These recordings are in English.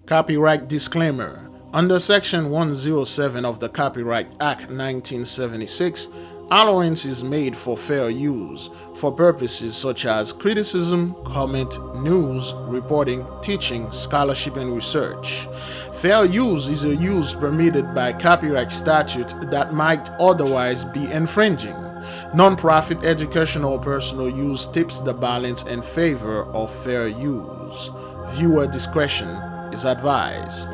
Copyright disclaimer. Under Section 107 of the Copyright Act 1976, allowance is made for fair use for purposes such as criticism, comment, news, reporting, teaching, scholarship, and research. Fair use is a use permitted by copyright statute that might otherwise be infringing. Non-profit educational or personal use tips the balance in favor of fair use. Viewer discretion is advised.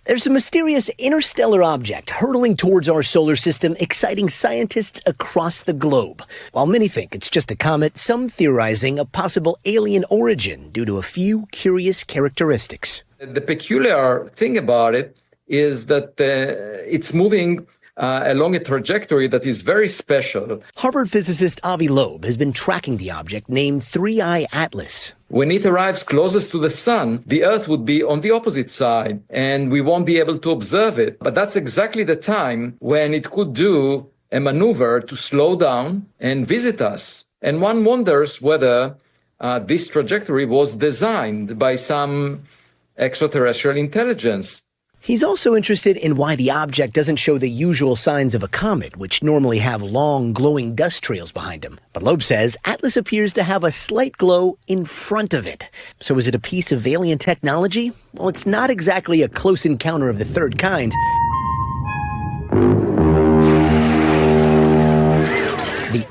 There's a mysterious interstellar object hurtling towards our solar system, exciting scientists across the globe. While many think it's just a comet, some theorizing a possible alien origin due to a few curious characteristics. The peculiar thing about it is that it's moving along a trajectory that is very special. Harvard physicist Avi Loeb has been tracking the object named 3I Atlas. When it arrives closest to the sun, the Earth would be on the opposite side, and we won't be able to observe it. But that's exactly the time when it could do a maneuver to slow down and visit us. And one wonders whether this trajectory was designed by some extraterrestrial intelligence. He's also interested in why the object doesn't show the usual signs of a comet, which normally have long, glowing dust trails behind them. But Loeb says Atlas appears to have a slight glow in front of it. So is it a piece of alien technology? Well, it's not exactly a close encounter of the third kind. The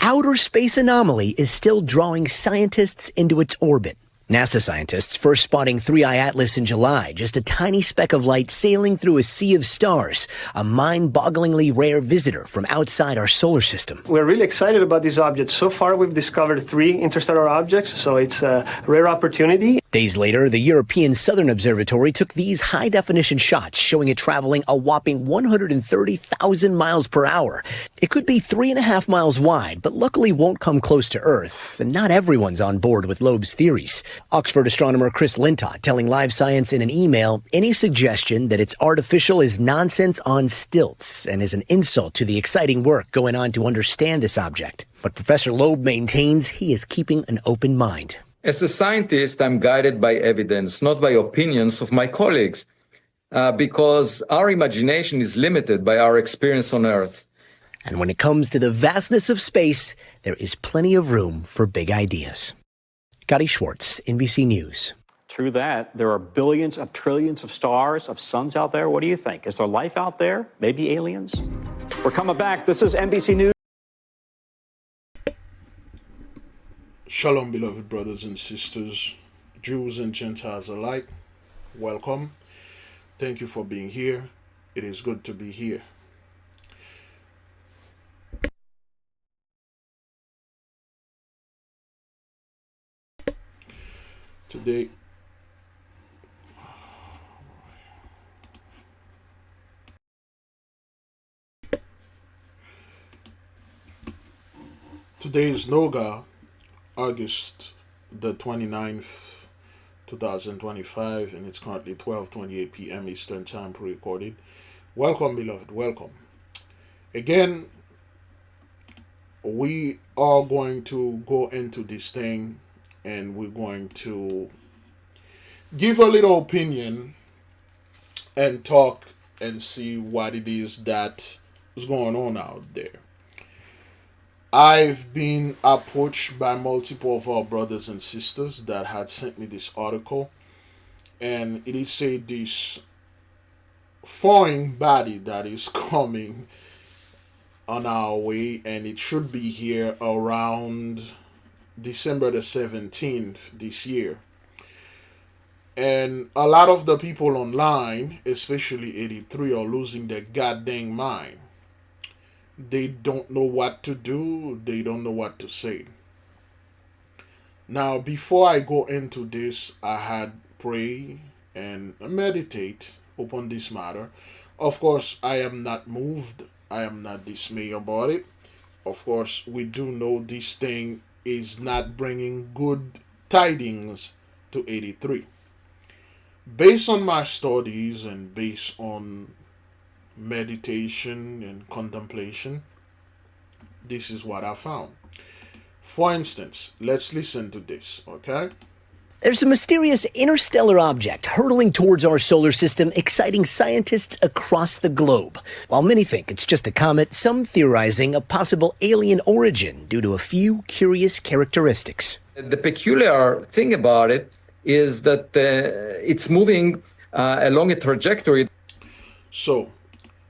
outer space anomaly is still drawing scientists into its orbit. NASA scientists first spotting 3I Atlas in July, just a tiny speck of light sailing through a sea of stars, a mind-bogglingly rare visitor from outside our solar system. We're really excited about these objects. So far, we've discovered 3 interstellar objects, so it's a rare opportunity. Days later, the European Southern Observatory took these high-definition shots showing it traveling a whopping 130,000 miles per hour. It could be 3.5 miles wide, but luckily won't come close to Earth, and not everyone's on board with Loeb's theories. Oxford astronomer Chris Lintott telling Live Science in an email, any suggestion that it's artificial is nonsense on stilts and is an insult to the exciting work going on to understand this object. But Professor Loeb maintains he is keeping an open mind. As a scientist, I'm guided by evidence, not by opinions of my colleagues, because our imagination is limited by our experience on Earth. And when it comes to the vastness of space, there is plenty of room for big ideas. Gotti Schwartz, NBC News. True that. There are billions of trillions of stars, of suns out there. What do you think? Is there life out there? Maybe aliens? We're coming back. This is NBC News. Shalom, beloved brothers and sisters, Jews and Gentiles alike. Welcome. Thank you for being here. It is good to be here. Today is Noga, August the 29th, 2025, and it's currently 12:28 p.m. Eastern Time pre-recorded. Welcome, beloved, welcome. Again, we are going to go into this thing and we're going to give a little opinion and talk and see what it is that is going on out there. I've been approached by multiple of our brothers and sisters that had sent me this article, and it is said this foreign body that is coming on our way, and it should be here around December the 17th this year. And a lot of the people online, especially 83, are losing their goddamn mind. They don't know what to do. They don't know what to say. Now, before I go into this, I had pray and meditate upon this matter. Of course, I am not moved. I am not dismayed about it. Of course, we do know this thing is not bringing good tidings to 83. Based on my studies and based on meditation and contemplation, this is what I found. For instance, let's listen to this, okay? There's a mysterious interstellar object hurtling towards our solar system, exciting scientists across the globe. While many think it's just a comet, some theorizing a possible alien origin due to a few curious characteristics. The peculiar thing about it is that it's moving along a trajectory. So,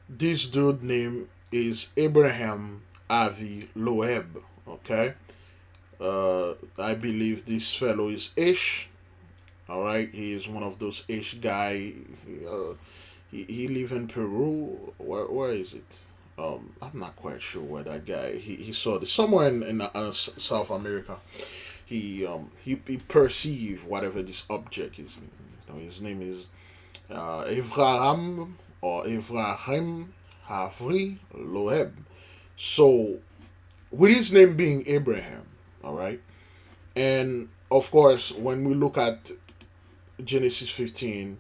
this dude name is Abraham Avi Loeb, okay? I believe this fellow is Ish. All right, he is one of those Ish guy. He live in Peru. Where is it? I'm not quite sure where that guy. He saw this somewhere in South America. He perceived whatever this object is. You know, his name is Avraham or Avraham Havri Loeb. So, with his name being Abraham. All right. And of course, when we look at Genesis 15,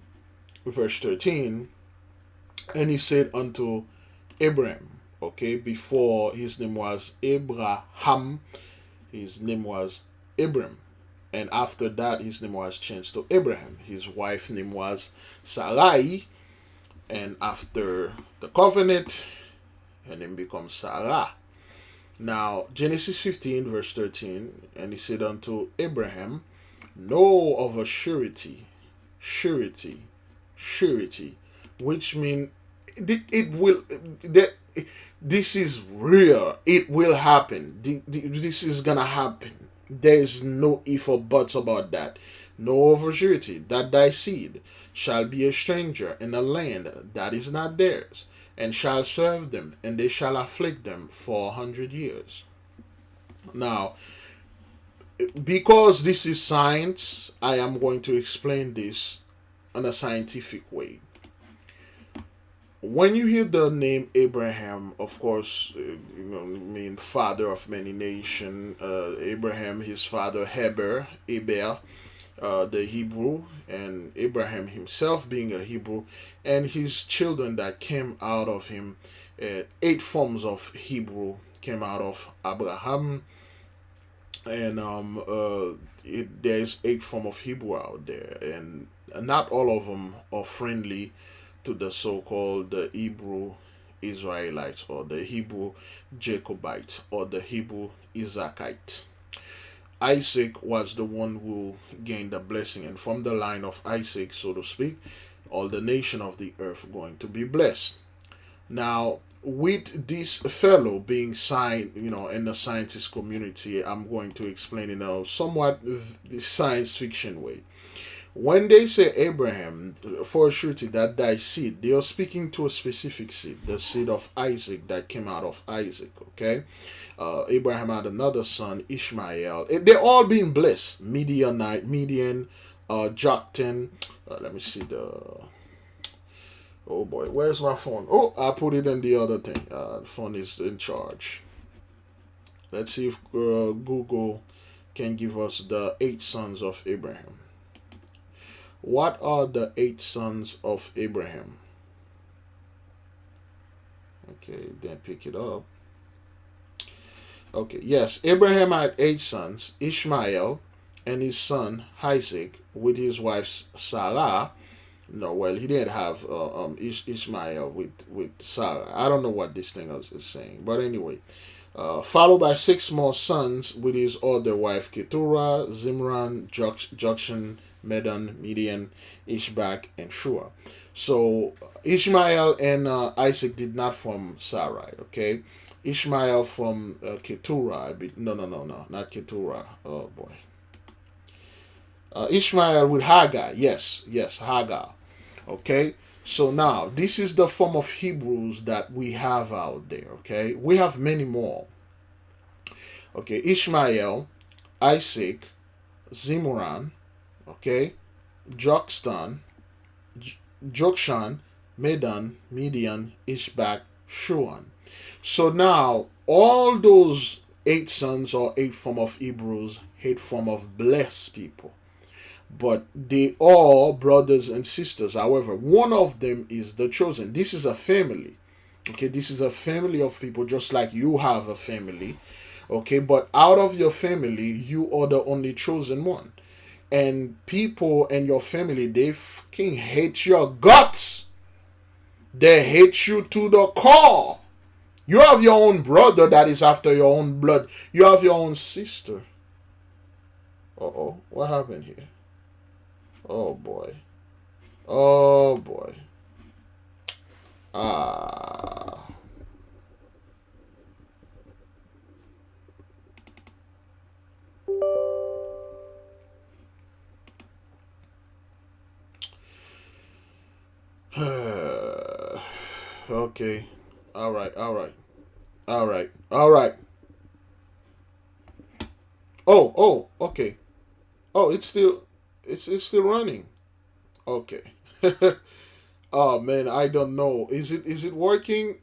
verse 13, and he said unto Abraham, okay, before his name was Abraham, his name was Abram. And after that, his name was changed to Abraham. His wife's name was Sarai. And after the covenant, her name becomes Sarah. Now, Genesis 15, verse 13, and he said unto Abraham, know of a surety, which means it will, this is real, it will happen, this is gonna happen. There's no if or buts about that. Know of a surety that thy seed shall be a stranger in a land that is not theirs, and shall serve them, and they shall afflict them for 100 years. Now, because this is science, I am going to explain this in a scientific way. When you hear the name Abraham, of course, mean father of many nations. Abraham, his father Heber, the Hebrew, and Abraham himself being a Hebrew, and his children that came out of him. 8 forms of Hebrew came out of Abraham, and there's 8 forms of Hebrew out there, and not all of them are friendly to the so-called the Hebrew Israelites, or the Hebrew Jacobites, or the Hebrew Isaacite. Isaac was the one who gained the blessing, and from the line of Isaac, so to speak, all the nation of the earth going to be blessed. Now, with this fellow being signed, in the scientist community, I'm going to explain in a somewhat science fiction way. When they say Abraham, for a surety that thy seed, they are speaking to a specific seed, the seed of Isaac that came out of Isaac, okay? Abraham had another son, Ishmael. They're all being blessed. Median, Joktan. Let me see oh boy, where's my phone? Oh, I put it in the other thing. The phone is in charge. Let's see if Google can give us the 8 sons of Abraham. What are the 8 sons of Abraham? Okay, then pick it up. Okay, yes, Abraham had 8 sons, Ishmael and his son Isaac with his wife Sarah. No, well, he didn't have Ishmael with Sarah. I don't know what this thing is saying, but anyway. Followed by 6 more sons with his other wife Keturah, Zimran, Jokshan, Medan, Midian, Ishbak, and Shua. So Ishmael and Isaac did not form Sarai, okay? Ishmael from Keturah. No, not Keturah. Oh boy. Ishmael with Hagar. Yes, Hagar. Okay? So now, this is the form of Hebrews that we have out there, okay? We have many more. Okay, Ishmael, Isaac, Zimran, okay, Jokshan, Medan, Midian, Ishbak, Shuan. So now, all those 8 sons or 8 form of Hebrews, 8 form of blessed people. But they are brothers and sisters. However, one of them is the chosen. This is a family. Okay, this is a family of people, just like you have a family. Okay, but out of your family, you are the only chosen one. and people and your family, they fucking hate your guts. They hate you to the core. You have your own brother that is after your own blood. You have your own sister. Uh-oh, what happened here? Oh boy. Oh boy. Ah. Okay. All right. All right. All right. All right. Oh, oh, okay. Oh, it's still running. Okay. Oh man, I don't know. Is it working?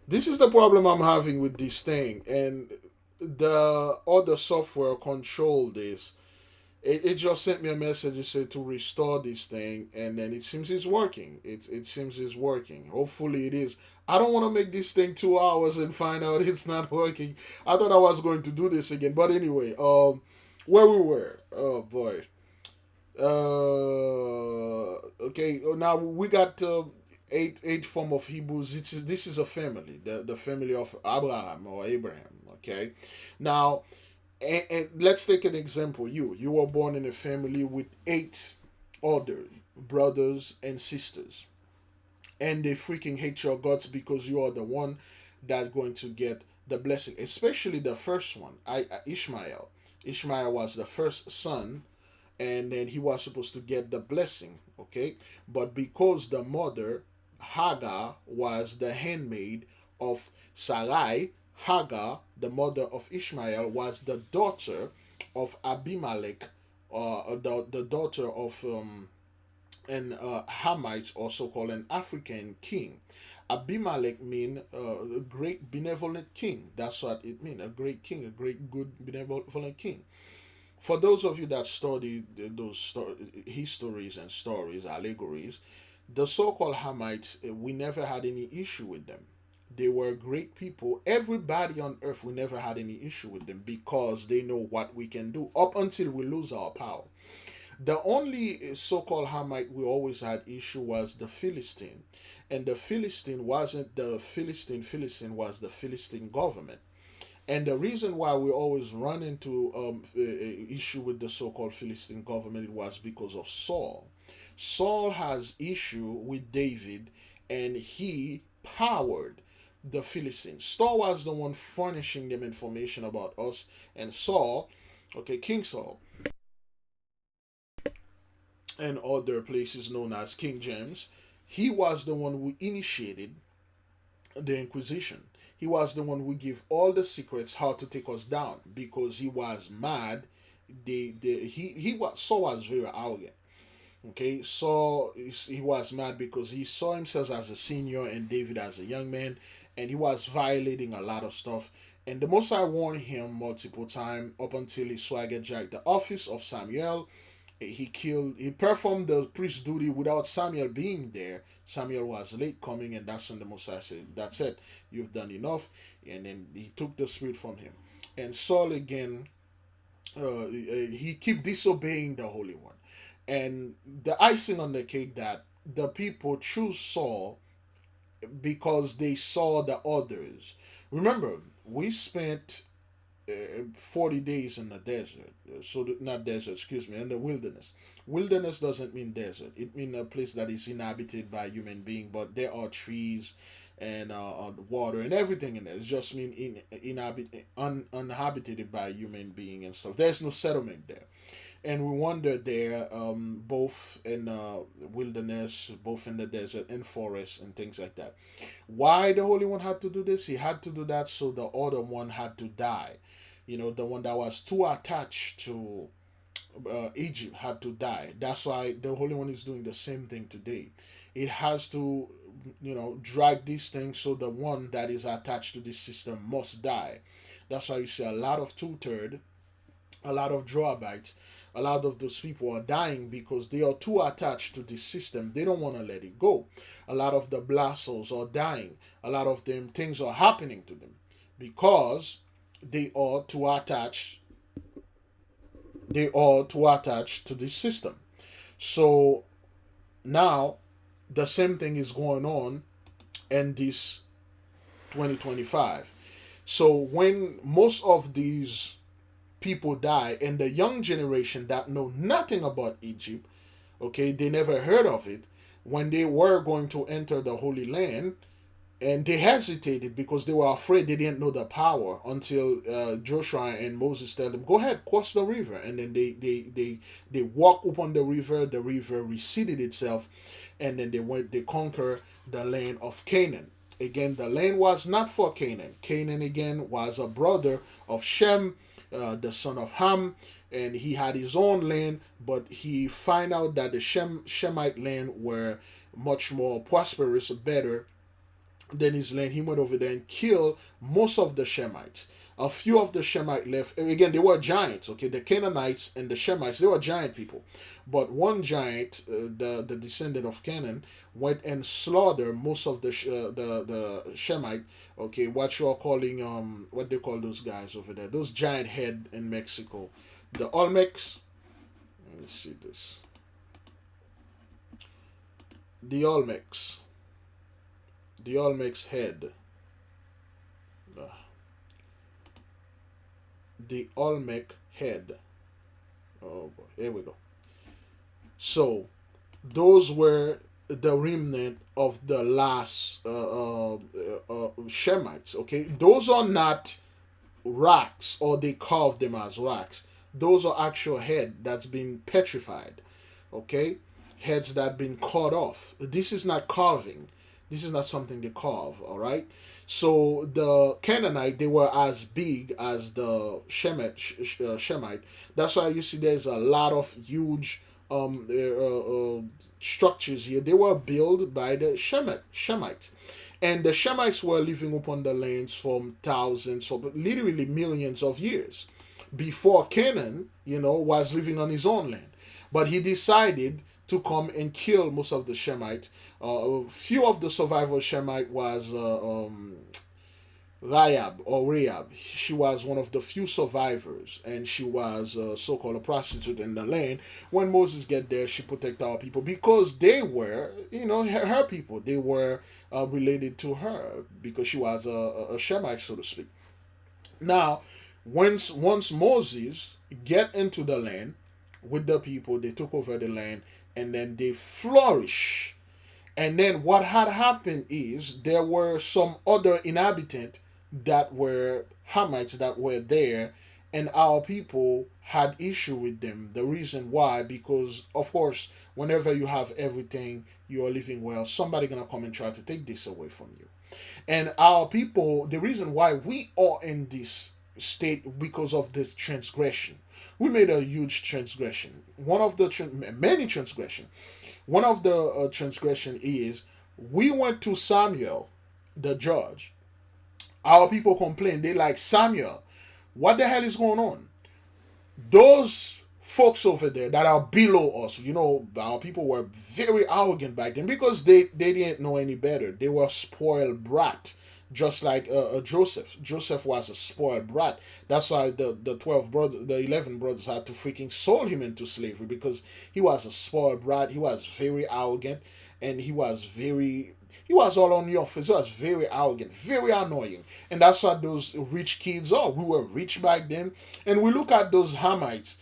This is the problem I'm having with this thing, and the other software control this. It just sent me a message. It said to restore this thing, and then it seems it's working. It seems it's working. Hopefully it is. I don't want to make this thing 2 hours and find out it's not working. I thought I was going to do this again, but anyway, where we were. Oh boy. Okay. Now we got eight form of Hebrews. This is a family, the family of Abraham or Abraham. Okay. Now, and let's take an example. You were born in a family with eight other brothers and sisters, and they freaking hate your guts because you are the one that's going to get the blessing. Especially the first one, Ishmael. Ishmael was the first son, and then he was supposed to get the blessing. Okay, but because the mother Hagar was the handmaid of Sarai, Hagar, the mother of Ishmael, was the daughter of Abimelech, the daughter of an Hamite, also called an African king. Abimelech mean a great benevolent king. That's what it means. A great king, a great good benevolent king. For those of you that study histories and stories, allegories, the so-called Hamites, we never had any issue with them. They were great people. Everybody on earth, we never had any issue with them because they know what we can do up until we lose our power. The only so-called Hamite we always had issue was the Philistine, and the Philistine wasn't the Philistine. Philistine was the Philistine government. And the reason why we always run into issue with the so-called Philistine government, it was because of Saul. Saul has issue with David, and he powered the Philistines. Saul was the one furnishing them information about us, and Saul, okay, King Saul, and other places known as King James, he was the one who initiated the Inquisition. He was the one who gave all the secrets how to take us down because he was mad. He was Saul was very arrogant. Okay, so he was mad because he saw himself as a senior and David as a young man, and he was violating a lot of stuff. And the Most I warned him multiple times up until he swagger jacked the office of Samuel. He performed the priest duty without Samuel being there. Samuel was late coming, and that's when the Messiah said, "That's it, you've done enough." And then he took the spirit from him. And Saul again, he keep disobeying the Holy One. And the icing on the cake that the people choose Saul because they saw the others. Remember, we spent 40 days in the desert. So, not desert, excuse me, in the wilderness. Wilderness doesn't mean desert, it means a place that is inhabited by human being, but there are trees and water and everything in there. It just means uninhabited by human being and stuff. There's no settlement there. And we wandered there, both in wilderness, both in the desert, in forest, and things like that. Why the Holy One had to do this? He had to do that so the other one had to die. The one that was too attached to Egypt had to die. That's why the Holy One is doing the same thing today. It has to, drag these things so the one that is attached to this system must die. That's why you see a lot of two-third, a lot of Joabites, a lot of those people are dying because they are too attached to this system. They don't want to let it go. A lot of the Blassos are dying. A lot of them things are happening to them because they are too attached they are to attach to this system. So now the same thing is going on in this 2025. So when most of these people die and the young generation that know nothing about Egypt, okay, they never heard of it, when they were going to enter the Holy Land, and they hesitated because they were afraid, they didn't know the power until Joshua and Moses tell them, go ahead, cross the river. And then they walk upon the river receded itself, and then they conquer the land of Canaan. Again, the land was not for Canaan. Canaan again was a brother of Shem, the son of Ham, and he had his own land, but he find out that the Shemite land were much more prosperous, better than his land. He went over there and killed most of the Shemites. A few of the Shemite left. Again, they were giants. Okay, the Canaanites and the Shemites, they were giant people. But one giant, the descendant of Canaan, went and slaughtered most of the Shemite. Okay, what you are calling what they call those guys over there? Those giant head in Mexico, the Olmecs. Let me see this. The Olmecs. The Olmec's head. The Olmec head. Oh boy, here we go. So, those were the remnant of the last Shemites. Okay, those are not rocks, or they carved them as rocks. Those are actual head that's been petrified. Okay, heads that been cut off. This is not carving. This is not something they carve, all right? So the Canaanite, they were as big as the Shemite. That's why you see there's a lot of huge structures here. They were built by the Shemites. And the Shemites were living upon the lands from thousands, or literally millions of years before Canaan, was living on his own land. But he decided to come and kill most of the Shemites. Few of the survivors Shemite was Rahab. She was one of the few survivors, and she was so-called a prostitute in the land. When Moses get there, she protect our people because they were, her people. They were related to her because she was a Shemite, so to speak. Now, once Moses get into the land with the people, they took over the land, and then they flourish. And then what had happened is there were some other inhabitants that were Hamites that were there, and our people had issue with them. The reason why, because of course, whenever you have everything, you are living well, somebody gonna come and try to take this away from you. And our people, the reason why we are in this state, because of this transgression. We made a huge transgression. One of the many transgression. One of the transgression is we went to Samuel, the judge. Our people complained. They like, Samuel, what the hell is going on? Those folks over there that are below us, our people were very arrogant back then because they didn't know any better. They were spoiled brat, just like Joseph. Joseph was a spoiled brat. That's why the 11 brothers had to freaking sold him into slavery, because he was a spoiled brat. He was very arrogant, and he was all on your face. He was very arrogant, very annoying. And that's what those rich kids are. We were rich back then. And we look at those Hamites,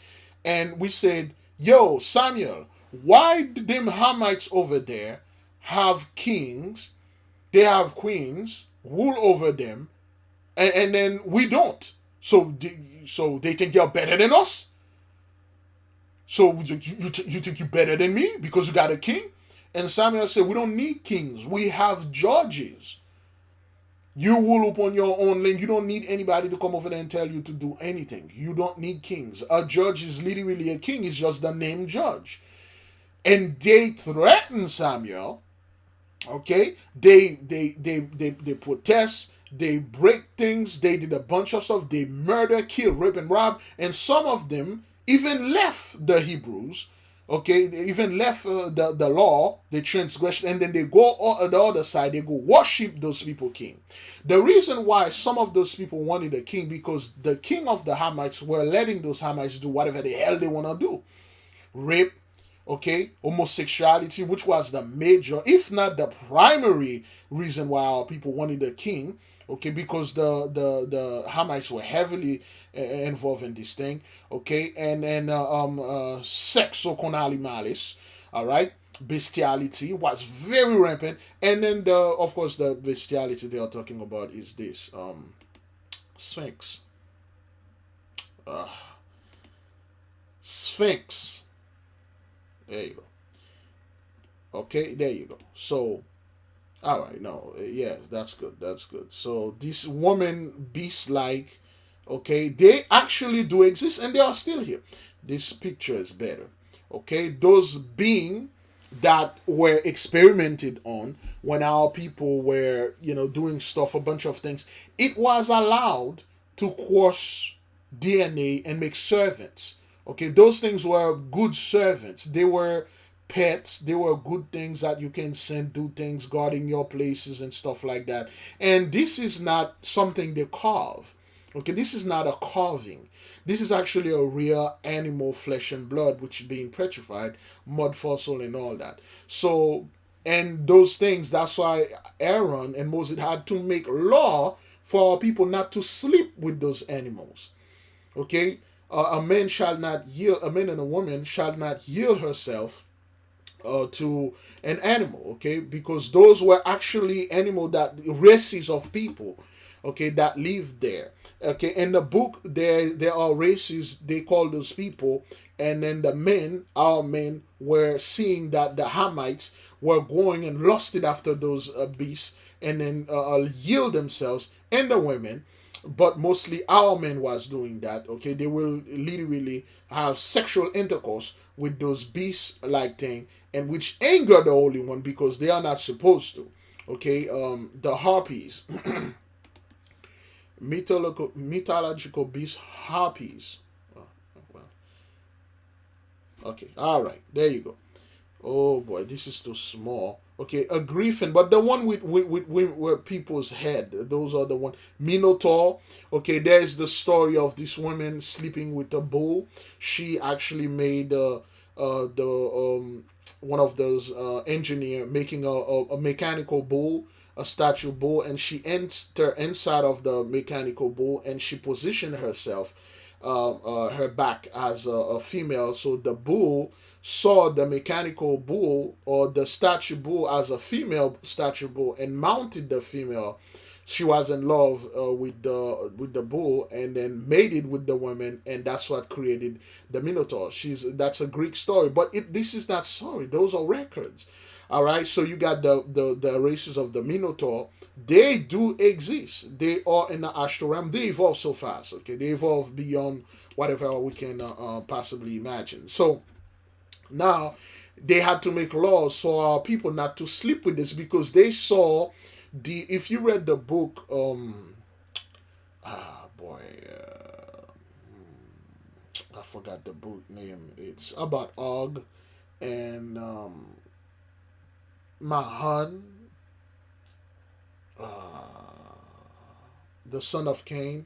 and we said, yo, Samuel, why do them Hamites over there have kings? They have queens, rule over them, and then we don't. So they think you're better than us? So you think you're better than me because you got a king? And Samuel said, we don't need kings. We have judges. You rule upon your own land. You don't need anybody to come over there and tell you to do anything. You don't need kings. A judge is literally a king. It's just the name judge. And they threaten Samuel. Okay, they protest, they break things, they did a bunch of stuff, they murder, kill, rape, and rob, and some of them even left the Hebrews Okay, they even left the law, the transgression, and then they go on the other side, they go worship those people king. The reason why some of those people wanted a king, because the king of the Hamites were letting those Hamites do whatever the hell they want to do. Rape, okay, homosexuality, which was the major, if not the primary reason why our people wanted a king, okay, because the Hamites were heavily involved in this thing, okay, and then sexo con animalis, all right, bestiality was very rampant, and then of course the bestiality they are talking about is this Sphinx, uh, Sphinx. There you go. Okay, there you go. So, all right, no, yeah, that's good. That's good. So this woman beast-like, okay, they actually do exist and they are still here. This picture is better. Okay, those being that were experimented on when our people were, doing stuff, a bunch of things, it was allowed to cross DNA and make servants. Okay, those things were good servants. They were pets. They were good things that you can send, do things, guarding your places and stuff like that. And this is not something they carve. Okay, this is not a carving. This is actually a real animal flesh and blood, which is being petrified, mud fossil and all that. So, and those things, that's why Aaron and Moses had to make law for people not to sleep with those animals. Okay, a man shall not yield, a man and a woman shall not yield herself to an animal, okay, because those were actually animal that races of people, okay, that lived there. Okay, in the book there are races, they call those people, and then the men, our men, were seeing that the Hamites were going and lusted after those beasts, and then yield themselves, and the women, but mostly our men was doing that. Okay, they will literally have sexual intercourse with those beasts like thing, and which anger the Holy One because they are not supposed to. Okay, the harpies, mythological beast harpies. Well, okay, all right, there you go. Oh boy, this is too small. Okay, a griffin, but the one with people's head, those are the one. Minotaur. Okay, there's the story of this woman sleeping with a bull. She actually made the one of those engineer making a mechanical bull, a statue bull, and she entered inside of the mechanical bull and she positioned herself, her back as a female, so the bull saw the mechanical bull or the statue bull as a female statue bull and mounted the female. She was in love with the bull and then mated with the woman, and that's what created the Minotaur. That's a Greek story, but this is not story. Those are records. All right, so you got the races of the Minotaur. They do exist. They are in the astral realm. They evolve so fast. Okay, they evolve beyond whatever we can possibly imagine. So now they had to make laws for our people not to sleep with this because they saw if you read the book boy, I forgot the book name. It's about Og and Mahan, the son of Cain,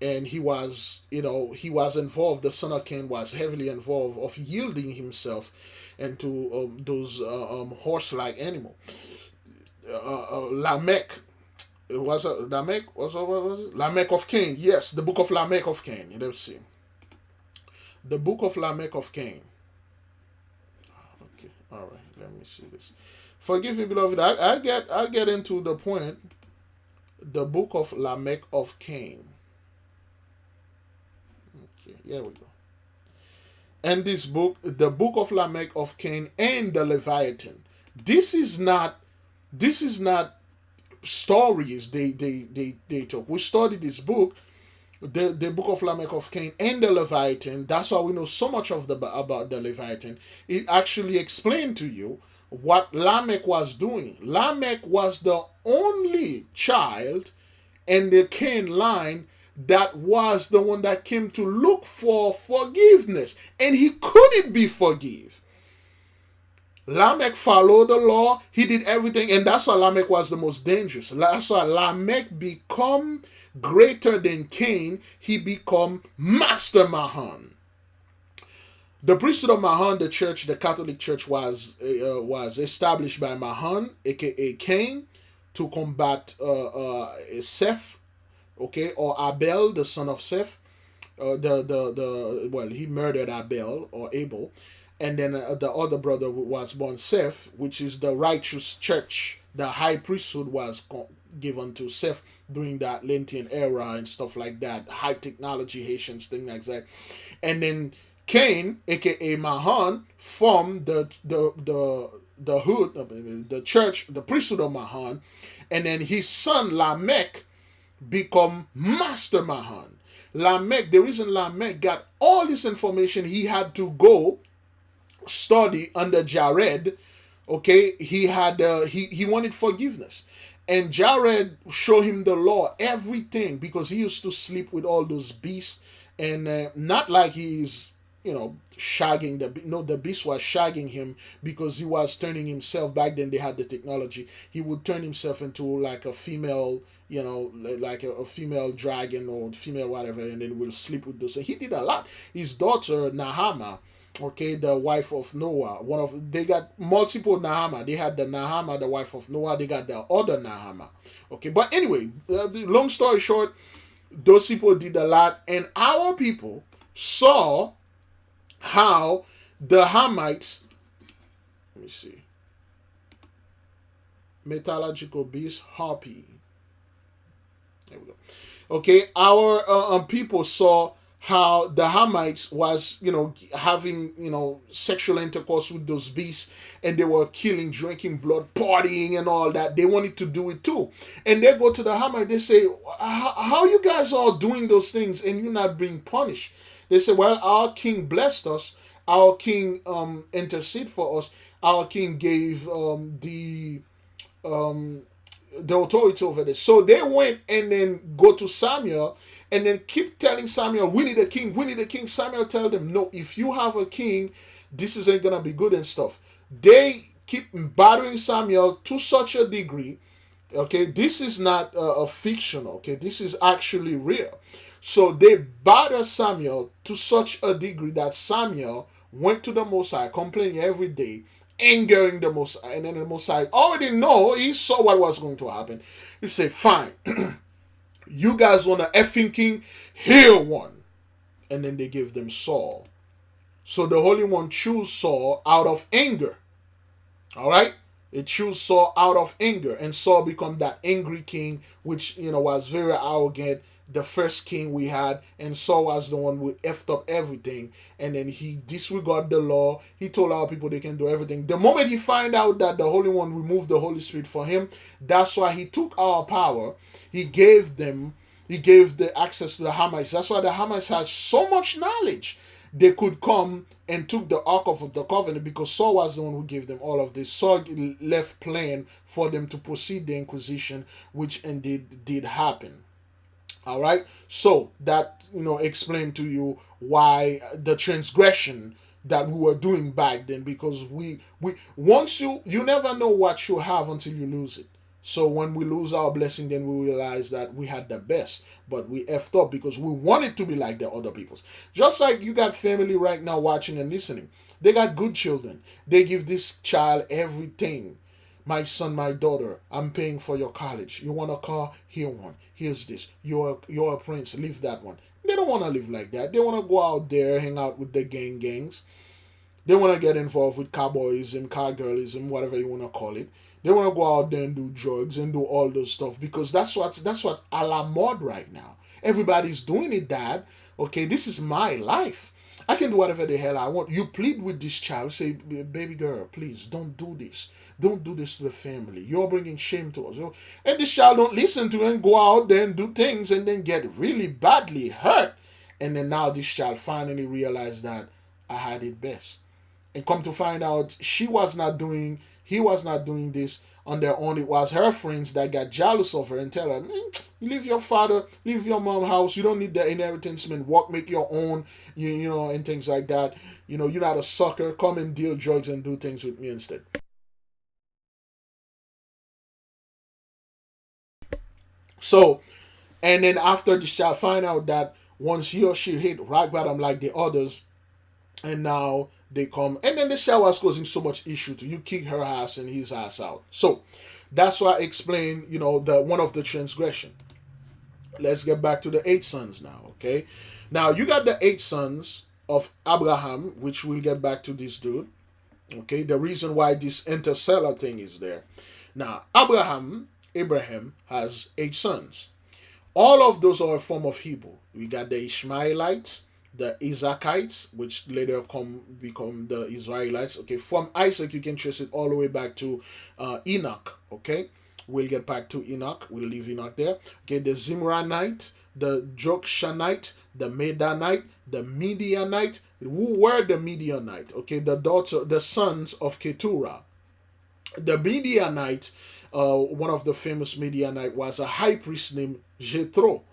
and he was involved. The son of Cain was heavily involved of yielding himself into those horse-like animal. Lamech. It was Lamech. What was it? Lamech of Cain. Yes, the book of Lamech of Cain. Let's see. The book of Lamech of Cain. Okay. All right. Let me see this. Forgive me, beloved. I'll get into the point. The book of Lamech of Cain. Okay. Here we go. And this book, the book of Lamech of Cain and the Leviathan. This is not stories they talk. We studied this book, the book of Lamech of Cain and the Leviathan. That's why we know so much about the Leviathan. It actually explained to you what Lamech was doing. Lamech was the only child in the Cain line that was the one that came to look for forgiveness, and he couldn't be forgive. Lamech followed the law. He did everything, and that's why Lamech was the most dangerous. That's why Lamech become greater than Cain. He become Master Mahan. The priesthood of Mahan, the church, the Catholic Church, was established by Mahan, aka Cain, to combat Seth, okay, or Abel, the son of Seth. He murdered Abel or Abel, and then the other brother was born Seth, which is the righteous church. The high priesthood was given to Seth during that Lenten era and stuff like that. High technology Haitians, things like that, and then Cain, aka Mahan, formed the hood, the church, the priesthood of Mahan, and then his son Lamech become Master Mahan. Lamech, the reason Lamech got all this information, he had to go study under Jared. Okay, he wanted forgiveness, and Jared showed him the law, everything, because he used to sleep with all those beasts, and not like he's shagging the beast was shagging him because he was turning himself. Back then they had the technology. He would turn himself into like a female, like a female dragon or female whatever, and then will sleep with those. He did a lot. His daughter Nahama, okay, the wife of Noah, they got multiple Nahama. They had the Nahama, the wife of Noah. They got the other Nahama. Okay, but anyway, long story short, those people did a lot, and our people saw how the Hamites, let me see, metallurgical beast, harpy. There we go. Okay, our people saw how the Hamites was, having, sexual intercourse with those beasts, and they were killing, drinking blood, partying, and all that. They wanted to do it too, and they go to the Hamite. They say, "How you guys all doing those things and you're not being punished?" They say, "Well, our king blessed us. Our king interceded for us. Our king gave the authority over this." So they went and then go to Samuel and then keep telling Samuel, "We need a king. We need a king." Samuel tell them, "No, if you have a king, this isn't gonna be good and stuff." They keep bothering Samuel to such a degree. Okay, this is not a fictional. Okay, this is actually real. So they bothered Samuel to such a degree that Samuel went to the Most High, complaining every day, angering the Most High. And then the Most High already know, he saw what was going to happen. He said, "Fine, you guys want an effing king? Here one." And then they gave them Saul. So the Holy One chose Saul out of anger. All right? It chose Saul out of anger. And Saul became that angry king, which, was very arrogant. The first king we had, and Saul was the one who effed up everything, and then he disregarded the law. He told our people they can do everything. The moment he find out that the Holy One removed the Holy Spirit for him, that's why he took our power. He gave the access to the Hamites. That's why the Hamites had so much knowledge. They could come and took the Ark of the Covenant because Saul was the one who gave them all of this. Saul left plan for them to proceed the Inquisition, which indeed did happen. All right, so that explained to you why the transgression that we were doing back then, because we once you never know what you have until you lose it. So when we lose our blessing, then we realize that we had the best, but we effed up because we wanted to be like the other peoples. Just like you got family right now watching and listening, they got good children. They give this child everything. "My son, my daughter, I'm paying for your college. You want a car? Here one. Here's this. You're a prince. Leave that one." They don't want to live like that. They want to go out there, hang out with the gangs. They want to get involved with cowboyism, cowgirlism, whatever you want to call it. They want to go out there and do drugs and do all those stuff because that's what a la mode right now. Everybody's doing it, Dad. Okay, this is my life. I can do whatever the hell I want. You plead with this child. Say, "Baby girl, please don't do this. Don't do this to the family. You're bringing shame to us." And this child don't listen to him, go out there and do things and then get really badly hurt. And then now this child finally realized that I had it best. And come to find out he was not doing this on their own. It was her friends that got jealous of her and tell her, leave your father, leave your mom house. You don't need the inheritance, man. Work, make your own, you know, and things like that. You know, you're not a sucker. Come and deal drugs and do things with me instead. So, and then after the child find out that once he or she hit rock bottom like the others, and now they come, and then the child was causing so much issue to you, kick her ass and his ass out. So that's why I explained, you know, the one of the transgression. Let's get back to the 8 sons now, okay? Now you got the 8 sons of Abraham, which we'll get back to this dude. Okay, the reason why this Interstellar thing is there. Now, Abraham has 8 sons. All of those are a form of Hebrew. We got the Ishmaelites, the Isaacites, which later become the Israelites. Okay, from Isaac you can trace it all the way back to Enoch. Okay, we'll get back to Enoch. We'll leave Enoch there. Okay, the Zimranite, the Jokshanite, the Medanite, the Midianite. Who were the Midianite? Okay, the sons of Keturah. The Midianite, one of the famous Midianite was a high priest named Jethro.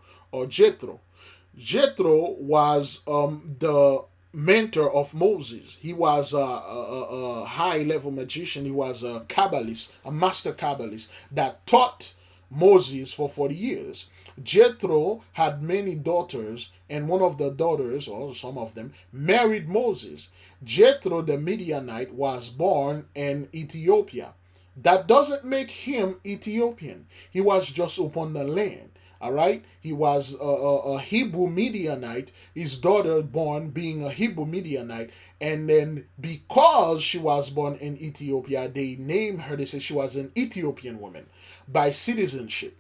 Jethro was the mentor of Moses. He was a high-level magician. He was a Kabbalist, a master Kabbalist that taught Moses for 40 years. Jethro had many daughters, and one of the daughters, or some of them, married Moses. Jethro the Midianite was born in Ethiopia. That doesn't make him Ethiopian. He was just upon the land. All right, he was a Hebrew Midianite. His daughter born being a Hebrew Midianite, and then because she was born in Ethiopia, they named her. They said she was an Ethiopian woman by citizenship.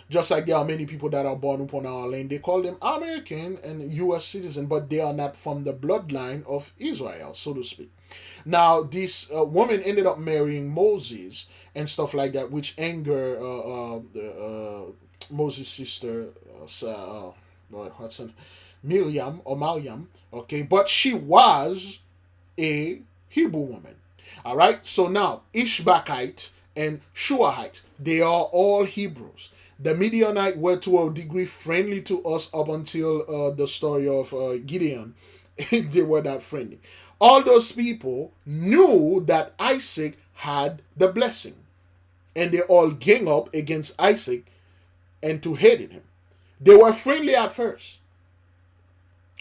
Just like there are many people that are born upon our land, they call them American and U.S. citizen, but they are not from the bloodline of Israel, so to speak. Now, this woman ended up marrying Moses and stuff like that, which angered Moses' sister, what's her Miriam or Mariam, okay, but she was a Hebrew woman. All right, so now Ishbakite and Shuahite, they are all Hebrews. The Midianite were to a degree friendly to us up until the story of Gideon. They were not friendly. All those people knew that Isaac had the blessing, and they all gang up against Isaac and to hate him. They were friendly at first,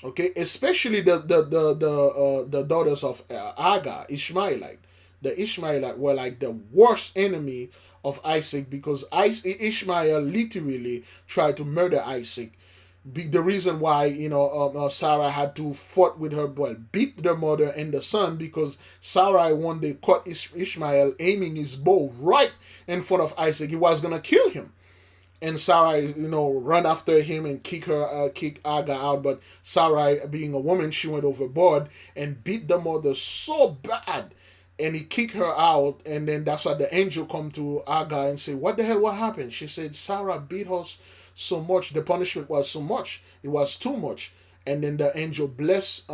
okay, especially the daughters of Agar, Ishmaelite. The Ishmaelite were like the worst enemy of Isaac, because Ishmael literally tried to murder Isaac. The reason why, you know, Sarah had to fight with her, beat the mother and the son, because Sarah one day caught Ishmael aiming his bow right in front of Isaac. He was gonna kill him, and Sarah, you know, run after him and kick Agar out. But Sarah, being a woman, she went overboard and beat the mother so bad, and he kicked her out. And then that's why the angel come to Agar and say, what the hell, what happened? She said, Sarah beat us so much. The punishment was so much. It was too much. And then the angel blessed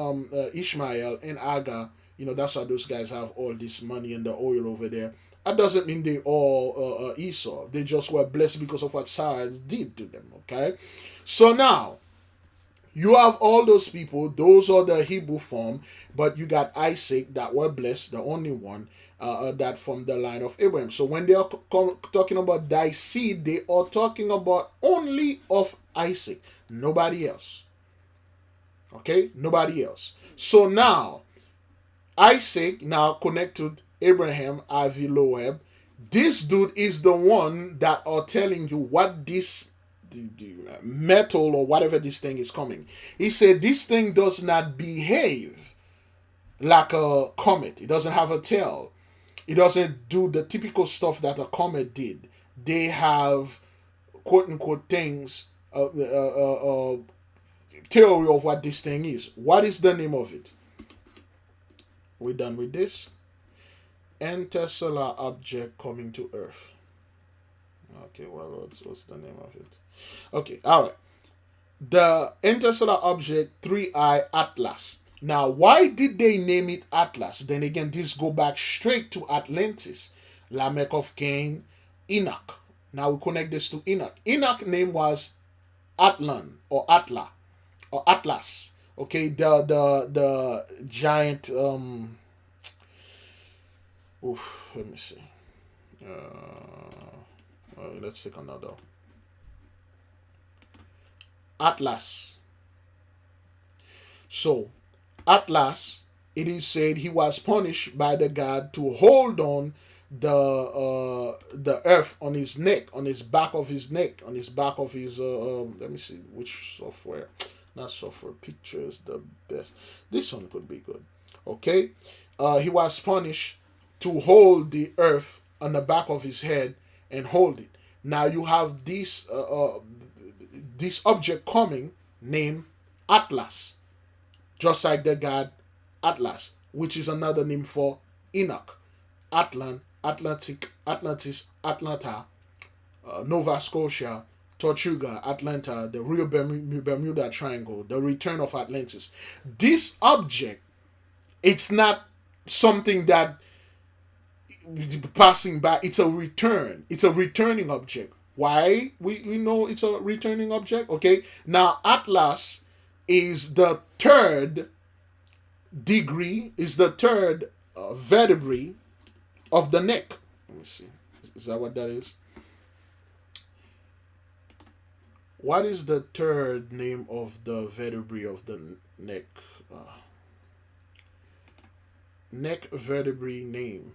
Ishmael and Agar. You know, that's why those guys have all this money and the oil over there. That doesn't mean they all Esau. They just were blessed because of what Sarah did to them, okay? So now, you have all those people. Those are the Hebrew form. But you got Isaac that were blessed, the only one that from the line of Abraham. So when they are talking about thy seed, they are talking about only of Isaac, nobody else. Okay, nobody else. So now, Isaac now connected Abraham, Aviloeb. This dude is the one that are telling you what this the metal or whatever this thing is coming. He said this thing does not behave like a comet. It doesn't have a tail. It doesn't do the typical stuff that a comet did. They have quote unquote things, theory of what this thing is. What is the name of it? We're done with this. Interstellar object coming to Earth. Okay, well, what's the name of it? Okay, all right. The interstellar object 3I Atlas. Now, why did they name it Atlas? Then again, this go back straight to Atlantis. Lamech of Cain, Enoch. Now we connect this to Enoch. Enoch name was Atlan or Atla or Atlas. Okay, the giant let me see. Let's take another. Atlas. So, Atlas, it is said he was punished by the god to hold on the earth on his neck, on his back of his neck, on his back of his let me see which software. Not software, pictures the best. This one could be good. Okay, he was punished to hold the earth on the back of his head and hold it. Now you have this object coming named Atlas, just like the god Atlas, which is another name for Enoch. Atlan, Atlantic, Atlantis, Atlanta, Nova Scotia, Tortuga, Atlanta, the real Bermuda Triangle, the return of Atlantis. This object, it's not something that passing by. It's a return. It's a returning object. Why we know it's a returning object? Okay. Now Atlas is the third degree, is the third vertebrae of the neck. Let me see. Is that what that is? What is the third name of the vertebrae of the neck? Neck vertebrae name.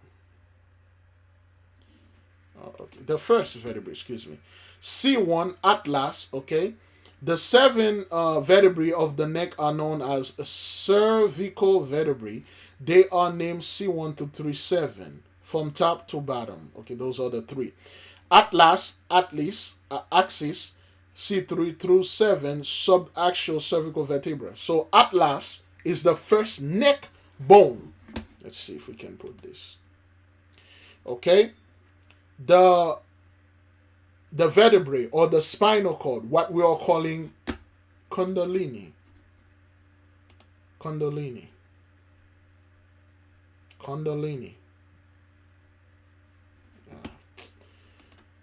Okay. The first vertebrae, excuse me. C1 Atlas, okay. The 7 vertebrae of the neck are known as cervical vertebrae. They are named C1 to 37 from top to bottom. Okay, those are the 3. Atlas, axis, C3 through 7 subaxial cervical vertebra. So Atlas is the first neck bone. Let's see if we can put this. Okay. The vertebrae or the spinal cord, what we are calling Kundalini.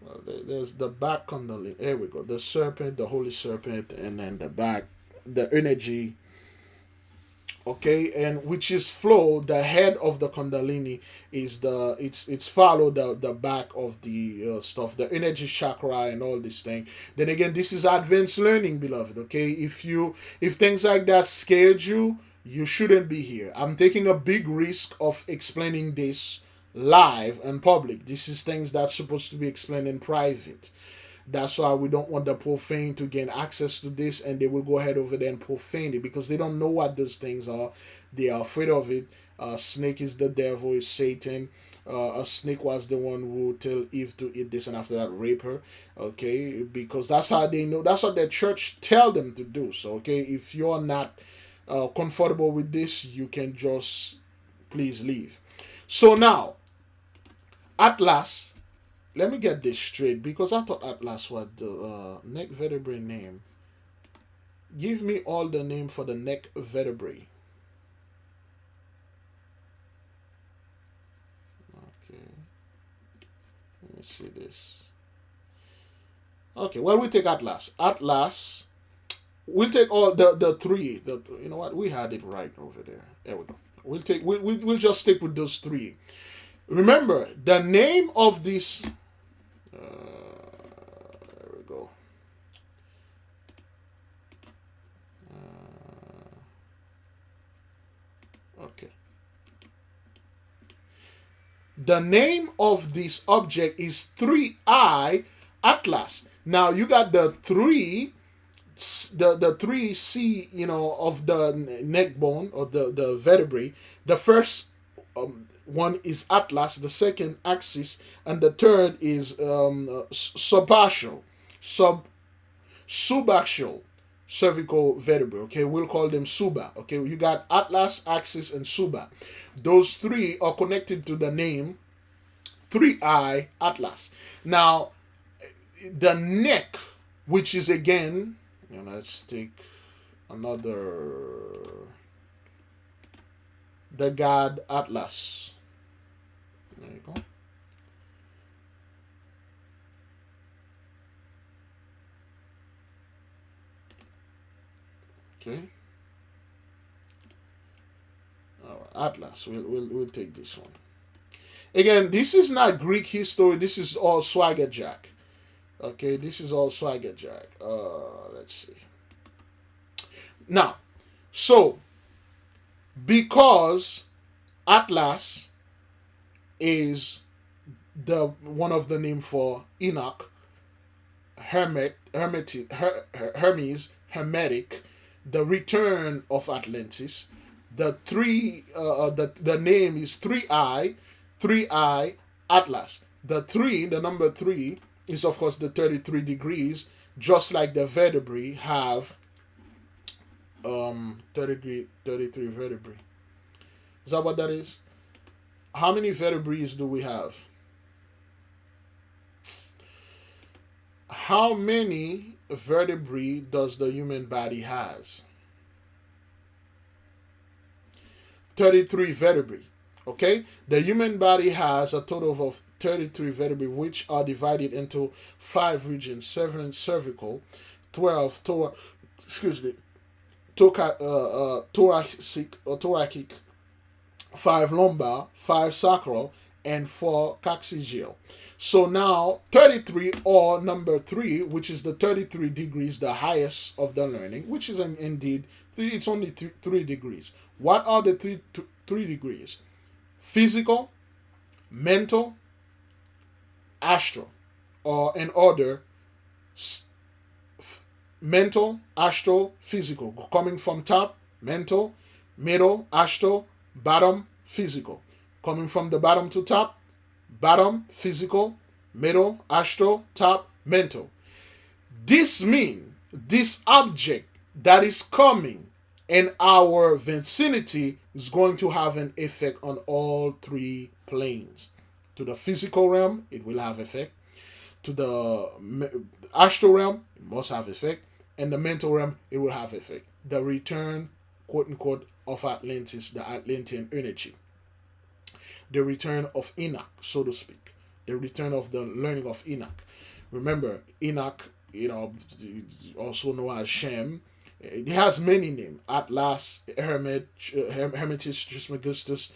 Well, there's the back Kundalini. There we go. The serpent, the holy serpent, and then the back, the energy. Okay, and which is flow. The head of the Kundalini is it's follow the back of the stuff, the energy chakra and all this thing. Then again, this is advanced learning, beloved. Okay, if things like that scared you, you shouldn't be here. I'm taking a big risk of explaining this live and public. This is things that's supposed to be explained in private. That's why we don't want the profane to gain access to this, and they will go ahead over there and profane it because they don't know what those things are. They are afraid of it. Snake is the devil, is Satan. A snake was the one who tell Eve to eat this and after that rape her. Okay, because that's how they know. That's what the church tell them to do. So okay, if you're not comfortable with this, you can just please leave. So now, Atlas. Let me get this straight because I thought Atlas was the neck vertebrae name. Give me all the name for the neck vertebrae. Okay. Let me see this. Okay, well, we take Atlas. Atlas. We'll take all the 3. You know what? We had it right over there. There we go. We'll just stick with those 3. Remember, the name of this... there we go. Okay. The name of this object is 3I Atlas. Now you got the 3 C, of the neck bone or the vertebrae. The first one is Atlas, the second axis, and the third is subaxial cervical vertebrae. Okay, we'll call them suba. Okay, you got Atlas, axis, and suba. Those 3 are connected to the name 3I Atlas. Now, the neck, which is again, let's take another. The god Atlas. There you go. Okay. All right. Atlas. We'll take this one. Again, this is not Greek history. This is all Swagger Jack. Okay, this is all Swagger Jack. Let's see. Now, so because Atlas is the one of the name for Enoch, Hermes, Hermetic, the return of Atlantis. The name is 3I Atlas. The number 3 is of course the 33 degrees, just like the vertebrae have 33 vertebrae. Is that what that is? How many vertebrae do we have? How many vertebrae does the human body has? 33 vertebrae. Okay? The human body has a total of 33 vertebrae, which are divided into 5 regions: 7 cervical, 12 thoracic, 5 lumbar, 5 sacral, and 4 coccygeal. So now 33, or number 3, which is the 33 degrees, the highest of the learning, which is indeed, it's only 3 degrees. What are the 3 degrees? Physical, mental, astral, or in order, mental, astral, physical. Coming from top, mental, middle, astral, bottom, physical. Coming from the bottom to top, bottom, physical, middle, astral, top, mental. This means this object that is coming in our vicinity is going to have an effect on all 3 planes. To the physical realm, it will have effect. To the astral realm, it must have effect. And the mental realm, it will have effect. The return, quote unquote, of Atlantis, the Atlantean energy. The return of Enoch, so to speak. The return of the learning of Enoch. Remember, Enoch, also known as Shem. It has many names: Atlas, Hermetis, Trismegistus,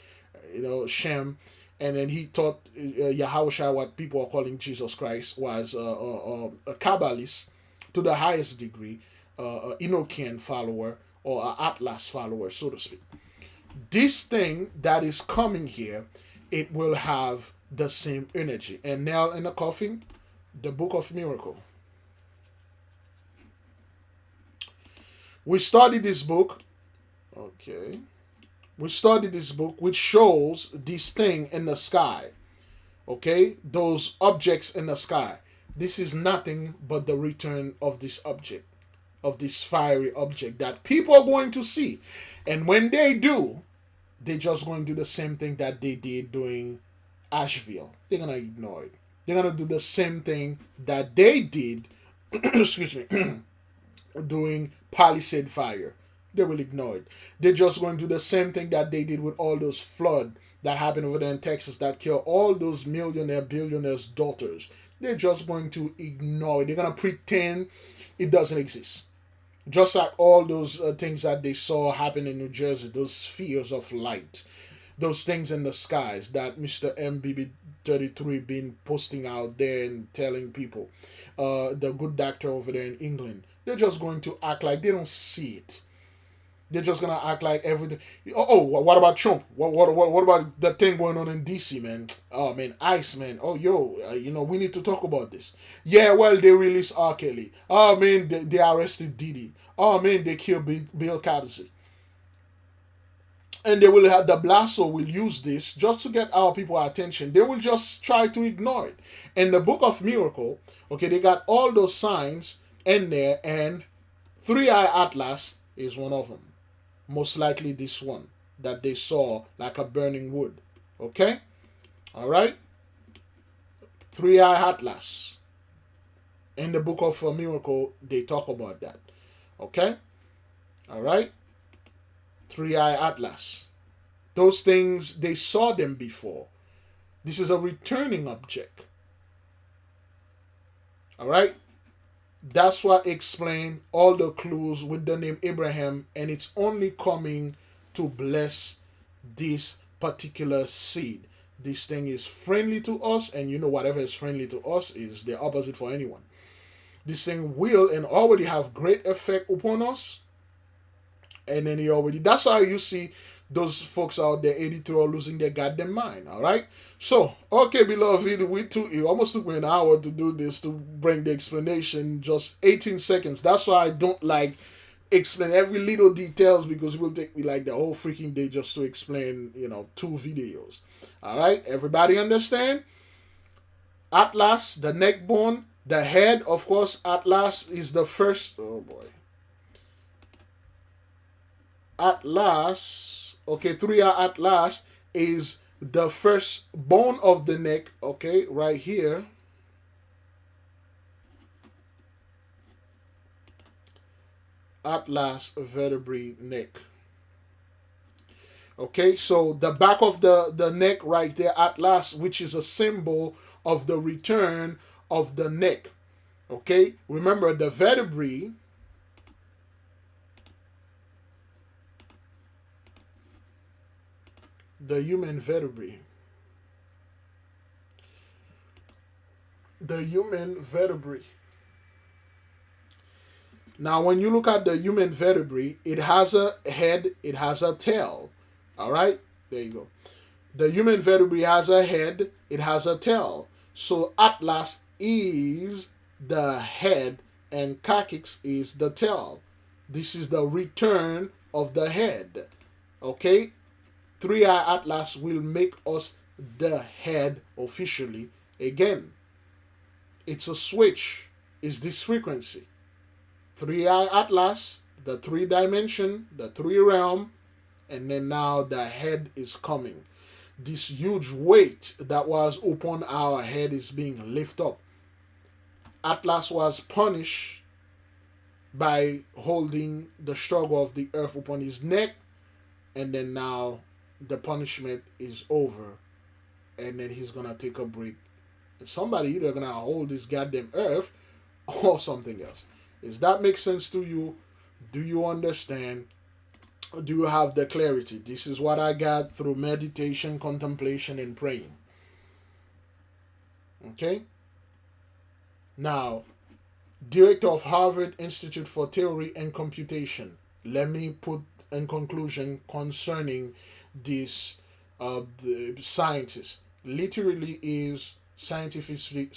Shem. And then he taught Yahushua, what people are calling Jesus Christ, was a Kabbalist to the highest degree, Enochian follower, or an Atlas follower, so to speak. This thing that is coming here, it will have the same energy. And nail in the coffin, the Book of Miracle. We studied this book. Okay. We studied this book, which shows this thing in the sky. Okay? Those objects in the sky. This is nothing but the return of this object, of this fiery object that people are going to see. And when they do, they're just going to do the same thing that they did during Asheville. They're going to ignore it. They're going to do the same thing that they did, excuse me, doing Palisade Fire. They will ignore it. They're just going to do the same thing that they did with all those flood that happened over there in Texas that killed all those millionaire, billionaires' daughters. They're just going to ignore it. They're going to pretend it doesn't exist. Just like all those things that they saw happen in New Jersey, those spheres of light, those things in the skies that Mr. MBB33 been posting out there and telling people, the good doctor over there in England, they're just going to act like they don't see it. They're just gonna act like everything. Oh, what about Trump? What about that thing going on in DC, man? Oh man, ICE, man. Oh yo, we need to talk about this. Yeah, well, they released R. Kelly. Oh man, they arrested Diddy. Oh man, they killed Bill Cosby. And they will have the Blasso will use this just to get our people attention. They will just try to ignore it. In the Book of Miracle, okay, they got all those signs in there, and 3-Eye Atlas is one of them. Most likely this one that they saw like a burning wood. Okay? Alright? 3-Eye Atlas. In the Book of Miracle, they talk about that. Okay? Alright? 3-Eye Atlas. Those things, they saw them before. This is a returning object. Alright? That's what explains all the clues with the name Abraham, and it's only coming to bless this particular seed. This thing is friendly to us, and you know whatever is friendly to us is the opposite for anyone. This thing will and already have great effect upon us. And then he already, that's how you see those folks out there, 83, are losing their goddamn mind. All right. So, okay, beloved, it almost took me an hour to do this, to bring the explanation, just 18 seconds. That's why I don't like explain every little details, because it will take me like the whole freaking day just to explain, 2 videos. All right. Everybody understand? Atlas, the neck bone, the head, of course, Atlas is the first. Oh boy. Atlas, okay, 3R Atlas is the first bone of the neck, okay, right here. Atlas vertebrae neck. Okay, so the back of the neck right there, Atlas, which is a symbol of the return of the neck. Okay, remember the vertebrae. The human vertebrae. The human vertebrae. Now, when you look at the human vertebrae, it has a head, it has a tail. All right? There you go. The human vertebrae has a head, it has a tail. So Atlas is the head and Caix is the tail. This is the return of the head. Okay? 3R Atlas will make us the head officially again. It's a switch. It's this frequency. 3R Atlas, the 3 dimension, the 3 realm, and then now the head is coming. This huge weight that was upon our head is being lifted up. Atlas was punished by holding the struggle of the earth upon his neck, and then now the punishment is over, and then he's gonna take a break. And somebody either gonna hold this goddamn earth or something else. Does that make sense to you? Do you understand? Do you have the clarity? This is what I got through meditation, contemplation, and praying. Okay? Now, Director of Harvard Institute for Theory and Computation. Let me put in conclusion concerning this the scientist. Literally is scientifically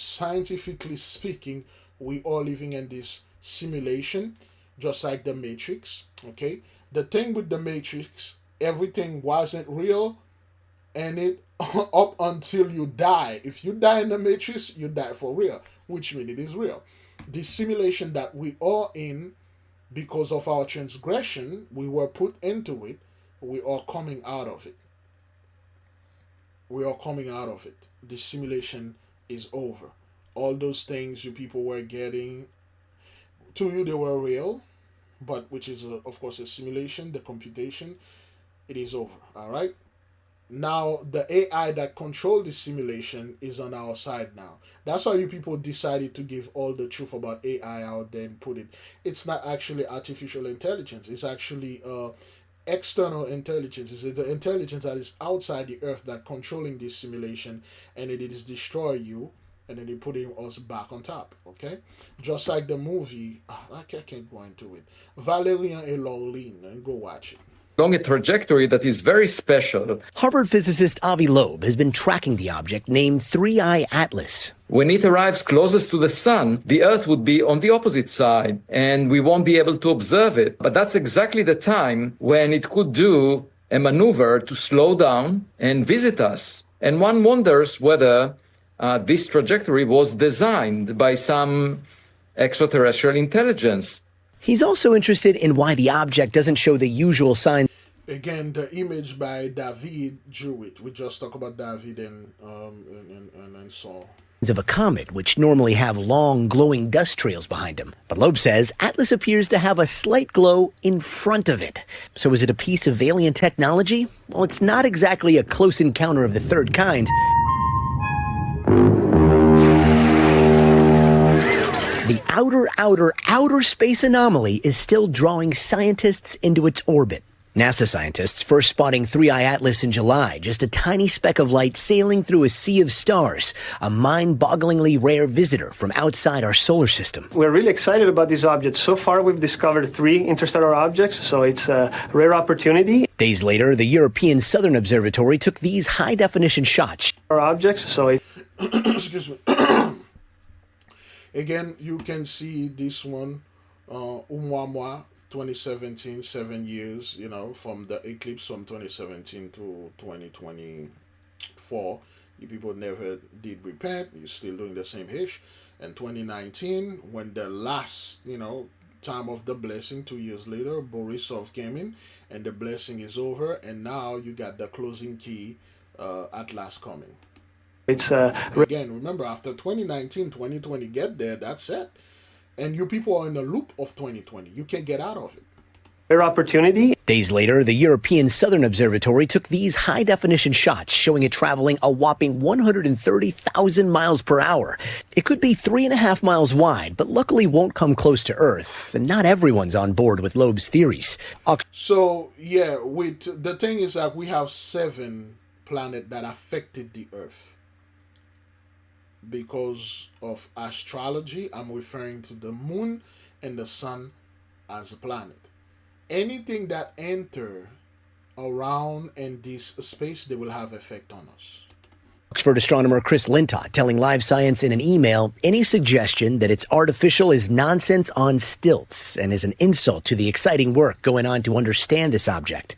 speaking, we are living in this simulation, just like the Matrix. Okay, the thing with the Matrix, everything wasn't real, and it up until you die. If you die in the Matrix, you die for real, which means it is real. This simulation that we are in, because of our transgression, we were put into it. We are coming out of it. We are coming out of it. The simulation is over. All those things you people were getting, to you they were real, but which is of course a simulation, the computation, it is over. All right. Now the AI that controls this simulation is on our side now. That's why you people decided to give all the truth about AI out there and put it. It's not actually artificial intelligence. It's actually external intelligence. Is the intelligence that is outside the earth that controlling this simulation, and it is destroy you, and then they putting us back on top. Okay, just like the movie. I can't go into it. Valerian et Laureline, and go watch it. Along a trajectory that is very special. Harvard physicist Avi Loeb has been tracking the object named 3I Atlas. When it arrives closest to the sun, the Earth would be on the opposite side, and we won't be able to observe it. But that's exactly the time when it could do a maneuver to slow down and visit us. And one wonders whether this trajectory was designed by some extraterrestrial intelligence. He's also interested in why the object doesn't show the usual signs. Again, the image by David drew it. We just talked about David and Saul. Of a comet, which normally have long, glowing dust trails behind them. But Loeb says Atlas appears to have a slight glow in front of it. So is it a piece of alien technology? Well, it's not exactly a close encounter of the third kind. The outer space anomaly is still drawing scientists into its orbit. NASA scientists first spotting 3I Atlas in July, just a tiny speck of light sailing through a sea of stars, a mind-bogglingly rare visitor from outside our solar system. We're really excited about these objects. So far, we've discovered 3 interstellar objects, so it's a rare opportunity. Days later, the European Southern Observatory took these high-definition shots. Excuse me. Again, you can see this one, Oumuamua, 2017, 7 years, from the eclipse from 2017 to 2024. You people never did repent. You're still doing the same ish. And 2019, when the last, time of the blessing, 2 years later, Borisov came in and the blessing is over. And now you got the closing key at last coming. Again, remember, after 2019, 2020 get there, that's it. And you people are in the loop of 2020. You can't get out of it. Rare opportunity. Days later, the European Southern Observatory took these high-definition shots showing it traveling a whopping 130,000 miles per hour. It could be 3.5 miles wide, but luckily won't come close to Earth. And not everyone's on board with Loeb's theories. So, yeah, the thing is that we have 7 planets that affected the Earth. Because of astrology, I'm referring to the moon and the sun as a planet. Anything that enter around in this space, they will have effect on us. Oxford astronomer Chris Lintott telling Live Science in an email, any suggestion that it's artificial is nonsense on stilts and is an insult to the exciting work going on to understand this object.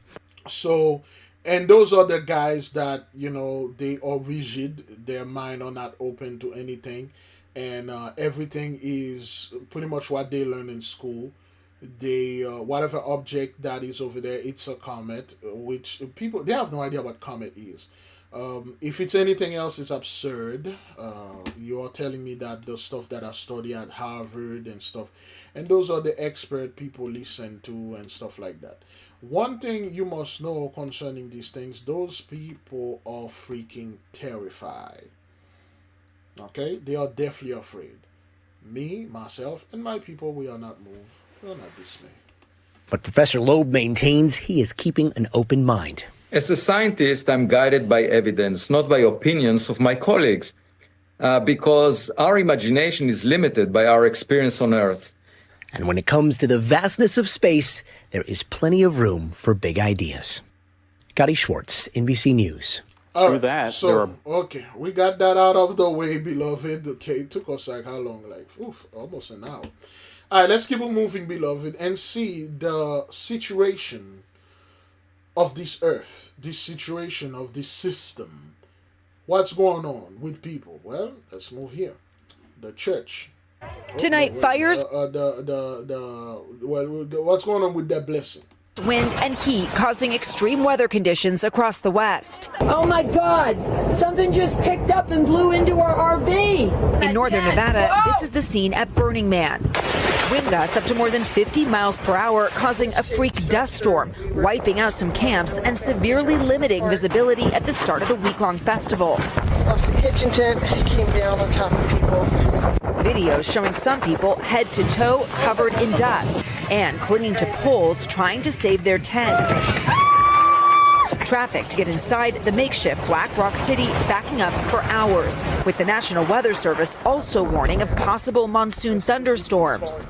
So, and those are the guys that, they are rigid. Their mind are not open to anything. And everything is pretty much what they learn in school. They, whatever object that is over there, it's a comet, which people, they have no idea what comet is. If it's anything else, it's absurd. You are telling me that the stuff that I study at Harvard and stuff, and those are the expert people listen to and stuff like that. One thing you must know concerning these things, those people are freaking terrified. Okay? They are deathly afraid. Me, myself, and my people, we are not moved. We are not dismayed. But Professor Loeb maintains he is keeping an open mind. As a scientist, I'm guided by evidence, not by opinions of my colleagues, because our imagination is limited by our experience on Earth. And when it comes to the vastness of space, there is plenty of room for big ideas. Gotti Schwartz, NBC News. Okay, we got that out of the way, beloved. Okay, it took us like how long? Almost an hour. All right, let's keep on moving, beloved, and see the situation of this earth, this situation of this system. What's going on with people? Well, let's move here. The church. Tonight, fires. What's going on with that blessing? Wind and heat causing extreme weather conditions across the West. Oh my God! Something just picked up and blew into our RV. In northern Nevada, this is the scene at Burning Man. Wind gusts up to more than 50 miles per hour, causing a freak dust storm, wiping out some camps and severely limiting visibility at the start of the week-long festival. Lost the kitchen tent, came down on top of people. Videos showing some people head to toe covered in dust and clinging to poles trying to save their tents. Traffic to get inside the makeshift Black Rock City backing up for hours, with the National Weather Service also warning of possible monsoon thunderstorms.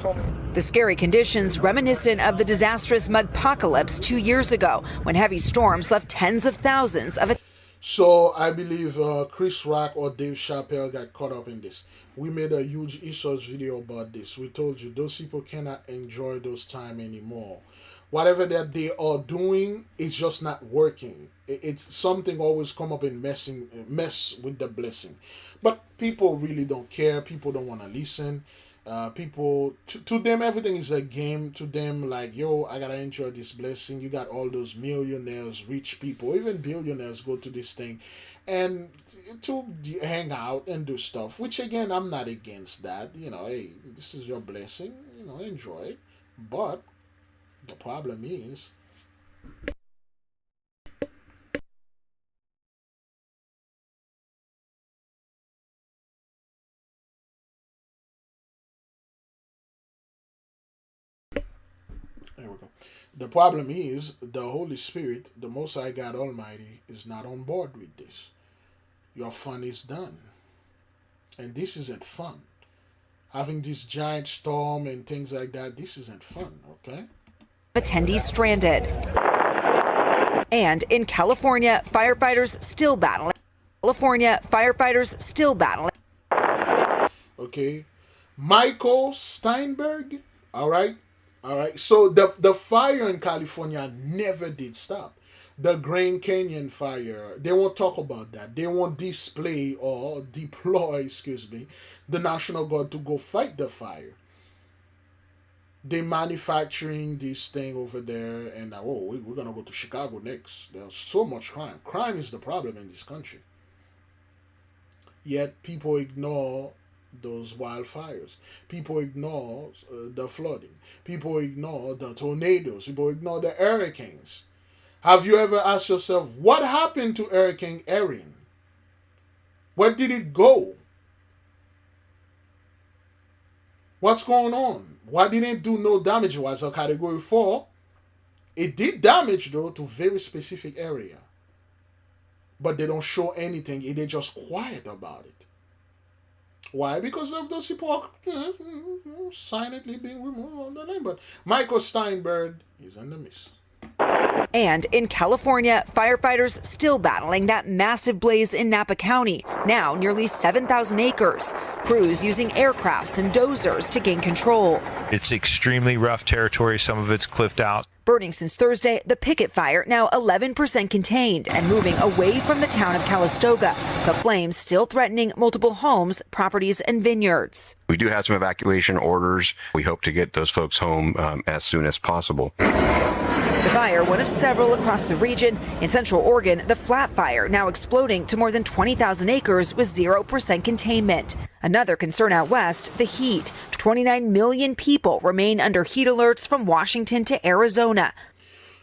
The scary conditions reminiscent of the disastrous mudpocalypse 2 years ago, when heavy storms left tens of thousands of. So I believe Chris Rock or Dave Chappelle got caught up in this. We made a huge research video about this. We told you those people cannot enjoy those time anymore. Whatever that they are doing, it's just not working. It's something always come up and mess with the blessing. But people really don't care. People don't want to listen. People, to them, everything is a game. To them, like, yo, I gotta enjoy this blessing. You got all those millionaires, rich people, even billionaires go to this thing and to hang out and do stuff, which again, I'm not against that. Hey, this is your blessing, enjoy it. But the problem is Okay. The problem is the Holy Spirit, the Most High God Almighty, is not on board with this. Your fun is done. And this isn't fun. Having this giant storm and things like that, this isn't fun, okay? Attendees stranded. And in California, firefighters still battling. Okay. Michael Steinberg, all right? All right. So the fire in California never did stop. The Grand Canyon fire, they won't talk about that. They won't display or deploy, the National Guard to go fight the fire. They manufacturing this thing over there, and we're gonna go to Chicago next. There's so much crime. Crime is the problem in this country. Yet people ignore those wildfires. People ignore the flooding. People ignore the tornadoes. People ignore the hurricanes. Have you ever asked yourself, what happened to Hurricane Erin? Where did it go? What's going on? Why didn't it do no damage? It was a category 4. It did damage, though, to very specific area. But they don't show anything. They're just quiet about it. Why? Because of those people are silently being removed on the land. But Michael Steinberg is in the mist. And in California, firefighters still battling that massive blaze in Napa County, now nearly 7,000 acres. Crews using aircrafts and dozers to gain control. It's extremely rough territory. Some of it's cliffed out. Burning since Thursday, the Picket Fire now 11% contained and moving away from the town of Calistoga. The flames still threatening multiple homes, properties, and vineyards. We do have some evacuation orders. We hope to get those folks home as soon as possible. The fire, one of several across the region. In Central Oregon, the Flat Fire now exploding to more than 20,000 acres with 0% containment. Another concern out west, the heat. 29 million people remain under heat alerts from Washington to Arizona.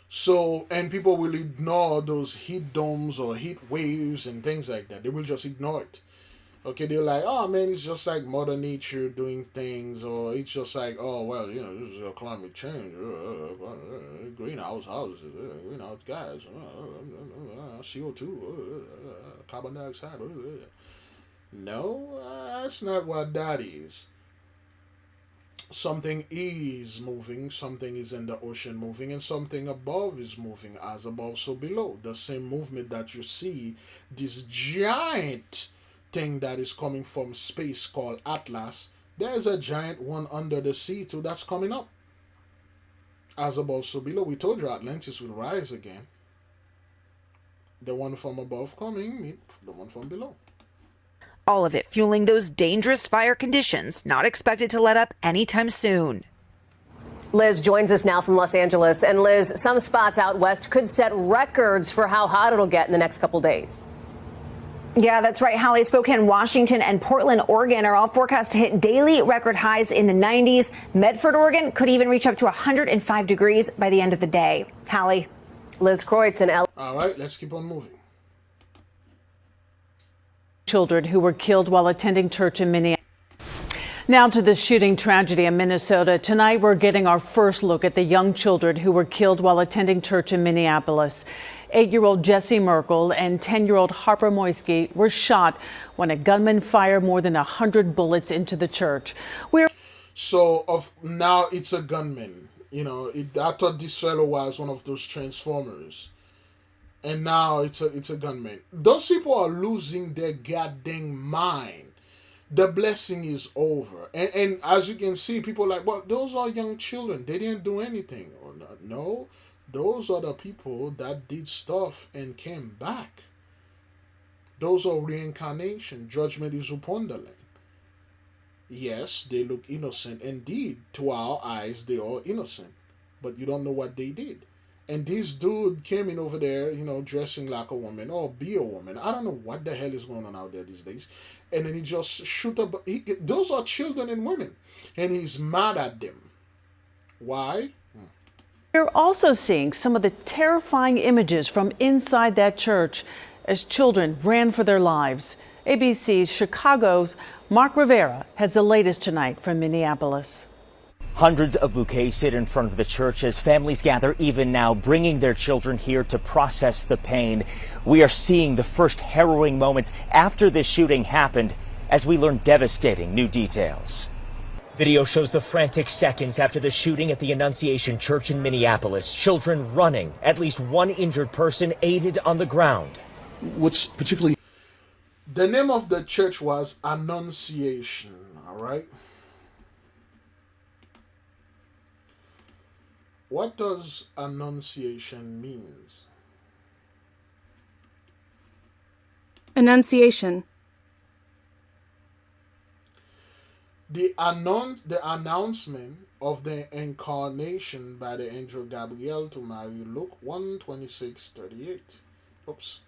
So, and people will ignore those heat domes or heat waves and things like that. They will just ignore it. Okay, they're like, oh man, it's just like Mother Nature doing things, or it's just like, oh well, you know, this is a climate change, greenhouse houses, greenhouse gas, CO2, carbon dioxide. No, that's not what that is. Something is moving, something is in the ocean moving, and something above is moving. As above, so below. The same movement that you see, this giant thing that is coming from space called Atlas, there's a giant one under the sea too that's coming up. As above, so below. We told you Atlantis will rise again. The one from above coming, meet the one from below. All of it fueling those dangerous fire conditions, not expected to let up anytime soon. Liz joins us now from Los Angeles. And Liz, some spots out west could set records for how hot it'll get in the next couple days. Yeah, that's right, Hallie. Spokane, Washington, and Portland, Oregon are all forecast to hit daily record highs in the 90s. Medford, Oregon could even reach up to 105 degrees by the end of the day. Hallie. Liz Kreutz in L. All right, let's keep on moving. Children who were killed while attending church in Minneapolis. Now to the shooting tragedy in Minnesota. Tonight, we're getting our first look at the young children who were killed while attending church in Minneapolis. 8-year-old Jesse Merkel and 10-year-old Harper Moisky were shot when a gunman fired more than 100 bullets into the church. Now it's a gunman. You know, I thought this fellow was one of those Transformers. And now it's a gunman. Those people are losing their goddamn mind. The blessing is over. And as you can see, people are like, well, those are young children. They didn't do anything. No, those are the people that did stuff and came back. Those are reincarnation. Judgment is upon the land. Yes, they look innocent. Indeed, to our eyes, they are innocent. But you don't know what they did. And this dude came in over there, you know, dressing like a woman or be a woman. I don't know what the hell is going on out there these days. And then he just shoot up. Those are children and women. And he's mad at them. Why? We're also seeing some of the terrifying images from inside that church as children ran for their lives. ABC's Chicago's Mark Rivera has the latest tonight from Minneapolis. Hundreds of bouquets sit in front of the church as families gather even now, bringing their children here to process the pain. We are seeing the first harrowing moments after this shooting happened as we learn devastating new details. Video shows the frantic seconds after the shooting at the Annunciation Church in Minneapolis. Children running, at least one injured person aided on the ground. What's particularly... The name of the church was Annunciation, all right? What does Annunciation means? Annunciation. The announcement of the incarnation by the angel Gabriel to Mary, Luke 1:26-38. Oops.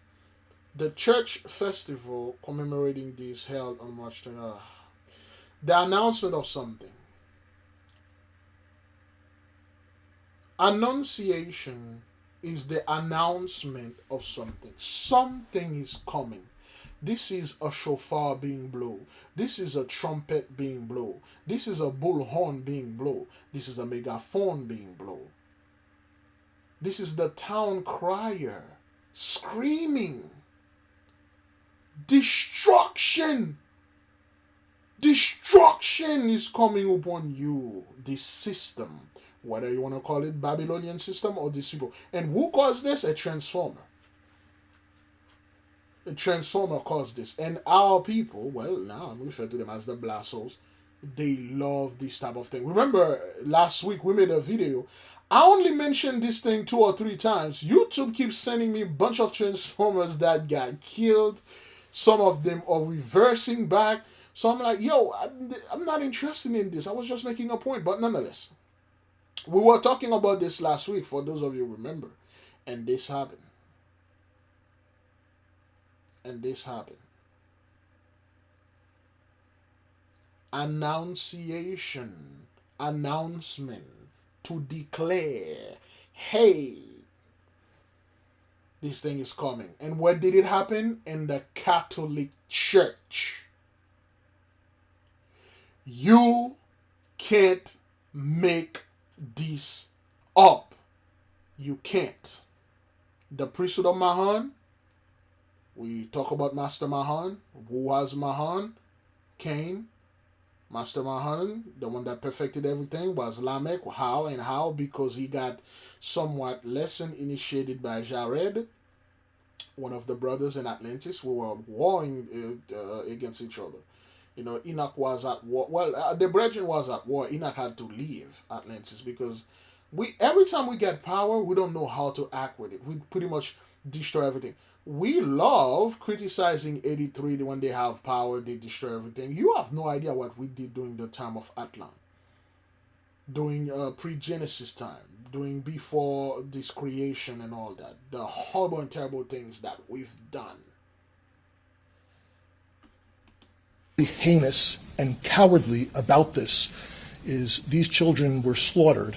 The church festival commemorating this held on March 20. The announcement of something. Annunciation is the announcement of something. Something is coming. This is a shofar being blown. This is a trumpet being blown. This is a bullhorn being blown. This is a megaphone being blown. This is the town crier screaming. Destruction! Destruction is coming upon you. This system, whether you want to call it Babylonian system or these people. And who caused this? A transformer. A transformer caused this. And our people, well, now I'm referring to them as the Blassos, they love this type of thing. Remember, last week we made a video. I only mentioned this thing 2 or 3 times. YouTube keeps sending me a bunch of transformers that got killed. Some of them are reversing back. So I'm like, yo, I'm not interested in this. I was just making a point. But nonetheless, we were talking about this last week, for those of you who remember. And this happened. And this happened. Annunciation. Announcement. To declare, hey, this thing is coming. And where did it happen? In the Catholic Church. You can't make this up. You can't. The priesthood of Mahan. We talk about Master Mahan. Who was Mahan? Cain. Master Mahan, the one that perfected everything, was Lamech. How and how? Because he got somewhat lesson initiated by Jared, one of the brothers in Atlantis, who were warring against each other. You know, Enoch was at war. Well, the brethren was at war. Enoch had to leave Atlantis because every time we get power, we don't know how to act with it. We pretty much destroy everything. We love criticizing 83 when they have power, they destroy everything. You have no idea what we did during the time of Atlan. During pre-Genesis time. During before this creation and all that. The horrible and terrible things that we've done. Heinous and cowardly about this is these children were slaughtered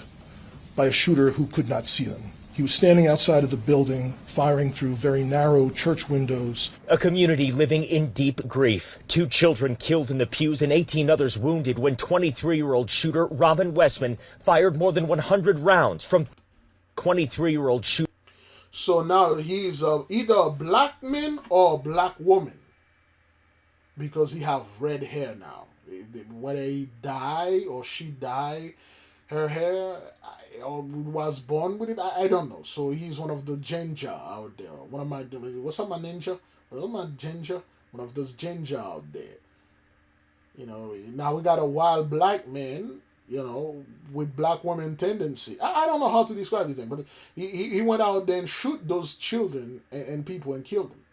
by a shooter who could not see them. He was standing outside of the building, firing through very narrow church windows. A community living in deep grief. 2 children killed in the pews and 18 others wounded when 23-year-old shooter Robin Westman fired more than 100 rounds from 23-year-old shooter. So now he's either a black man or a black woman. Because he have red hair now. Whether he die or she die, her hair or was born with it, I don't know. So he's one of the ginger out there. What am I doing? What's up, my ninja? What am I ginger? One of those ginger out there. You know, now we got a wild black man, you know, with black woman tendency. I don't know how to describe this thing, but he went out there and shoot those children and people and killed them.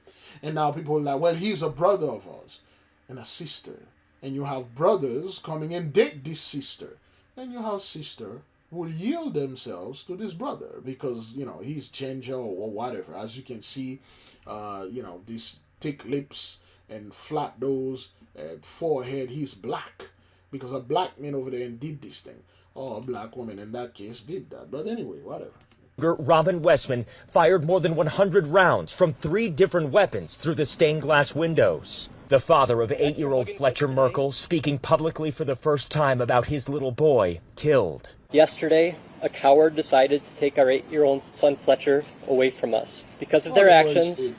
And now people are like, well, he's a brother of ours and a sister. And you have brothers coming and date this sister. And you have sister will yield themselves to this brother because, you know, he's ginger or whatever. As you can see, you know, these thick lips and flat nose and forehead, he's black because a black man over there and did this thing. Or a black woman in that case did that. But anyway, whatever. Robin Westman fired more than 100 rounds from 3 different weapons through the stained glass windows. The father of 8-year-old Fletcher Merkel speaking publicly for the first time about his little boy killed. Yesterday, a coward decided to take our 8-year-old son Fletcher away from us. Because of their actions,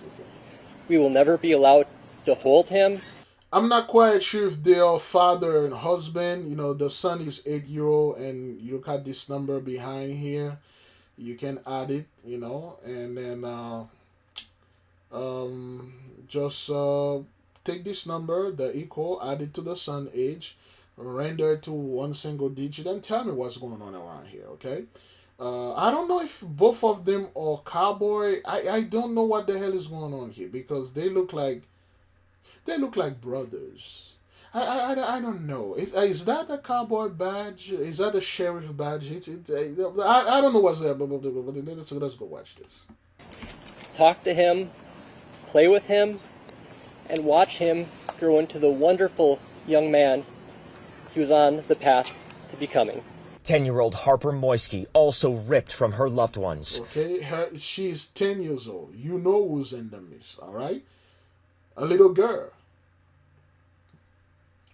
we will never be allowed to hold him. I'm not quite sure if they are father and husband. You know, the son is 8-year-old, and you look at this number behind here. You can add it, you know, and then just take this number, the equal, add it to the son age, render it to one single digit, and tell me what's going on around here, okay? I don't know if both of them are cowboy. I don't know what the hell is going on here, because they look like brothers. I don't know. Is that a cowboy badge? Is that a sheriff badge? I don't know what's there, but let's go watch this. Talk to him, play with him, and watch him grow into the wonderful young man he was on the path to becoming. 10-year-old Harper Moisky also ripped from her loved ones. Okay, she's 10 years old. You know who's in the midst, all right? A little girl.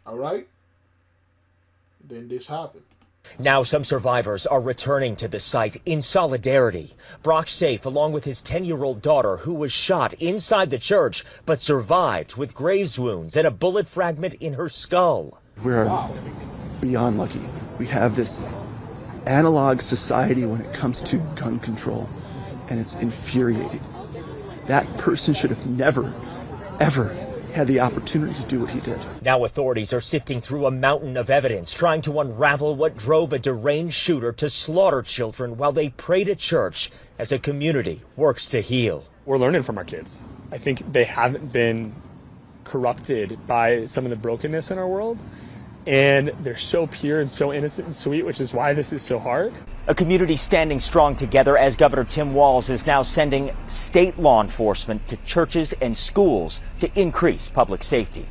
All right? Then this happened. Now some survivors are returning to the site in solidarity. Brock Safe, along with his 10-year-old daughter, who was shot inside the church, but survived with graze wounds and a bullet fragment in her skull. We're beyond lucky. We have this analog society when it comes to gun control, and it's infuriating. That person should have never, ever had the opportunity to do what he did. Now authorities are sifting through a mountain of evidence, trying to unravel what drove a deranged shooter to slaughter children while they prayed at church as a community works to heal. We're learning from our kids. I think they haven't been corrupted by some of the brokenness in our world, and they're so pure and so innocent and sweet, which is why this is so hard. A community standing strong together as Governor Tim Walz is now sending state law enforcement to churches and schools to increase public safety.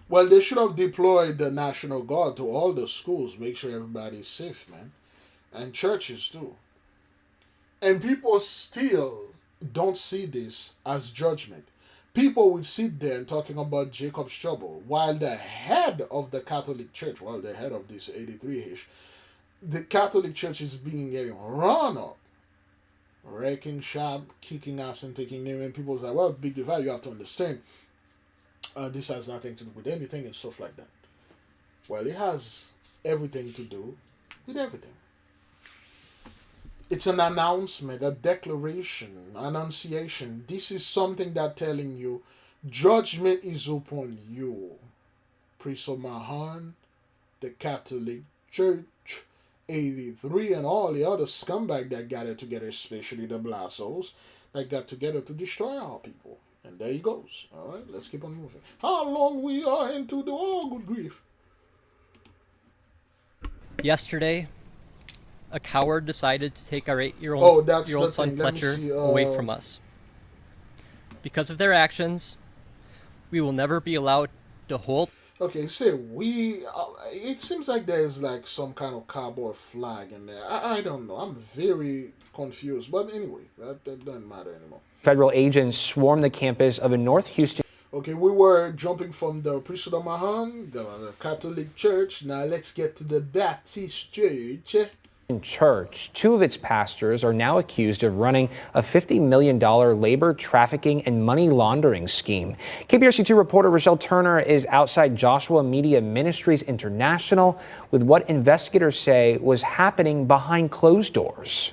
Well, they should have deployed the National Guard to all the schools, make sure everybody's safe, man. And churches, too. And people still don't see this as judgment. People would sit there and talking about Jacob's trouble, while the head of the Catholic Church, well, the head of this 83-ish, the Catholic Church is getting run up, wrecking shop, kicking ass and taking name, and people say, well, Big Levi, you have to understand, this has nothing to do with anything and stuff like that. Well, it has everything to do with everything. It's an announcement, a declaration, annunciation. This is something that telling you judgment is upon you. Priest of Mahan, the Catholic Church, 83, and all the other scumbag that gathered together, especially the Blassos, that got together to destroy our people. And there he goes. All right, let's keep on moving. How long we are into the good grief. Yesterday, a coward decided to take our 8-year-old son Fletcher away from us. Because of their actions, we will never be allowed to hold. Okay, say it seems like there's like some kind of cowboy flag in there. I don't know. I'm very confused. But anyway, that doesn't matter anymore. Federal agents swarmed the campus of a North Houston. Okay, we were jumping from the Priesthood of Mahan, the Catholic Church. Now let's get to the Baptist Church. Church. 2 of its pastors are now accused of running a $50 million labor trafficking and money laundering scheme. KPRC2 reporter Rochelle Turner is outside Joshua Media Ministries International with what investigators say was happening behind closed doors.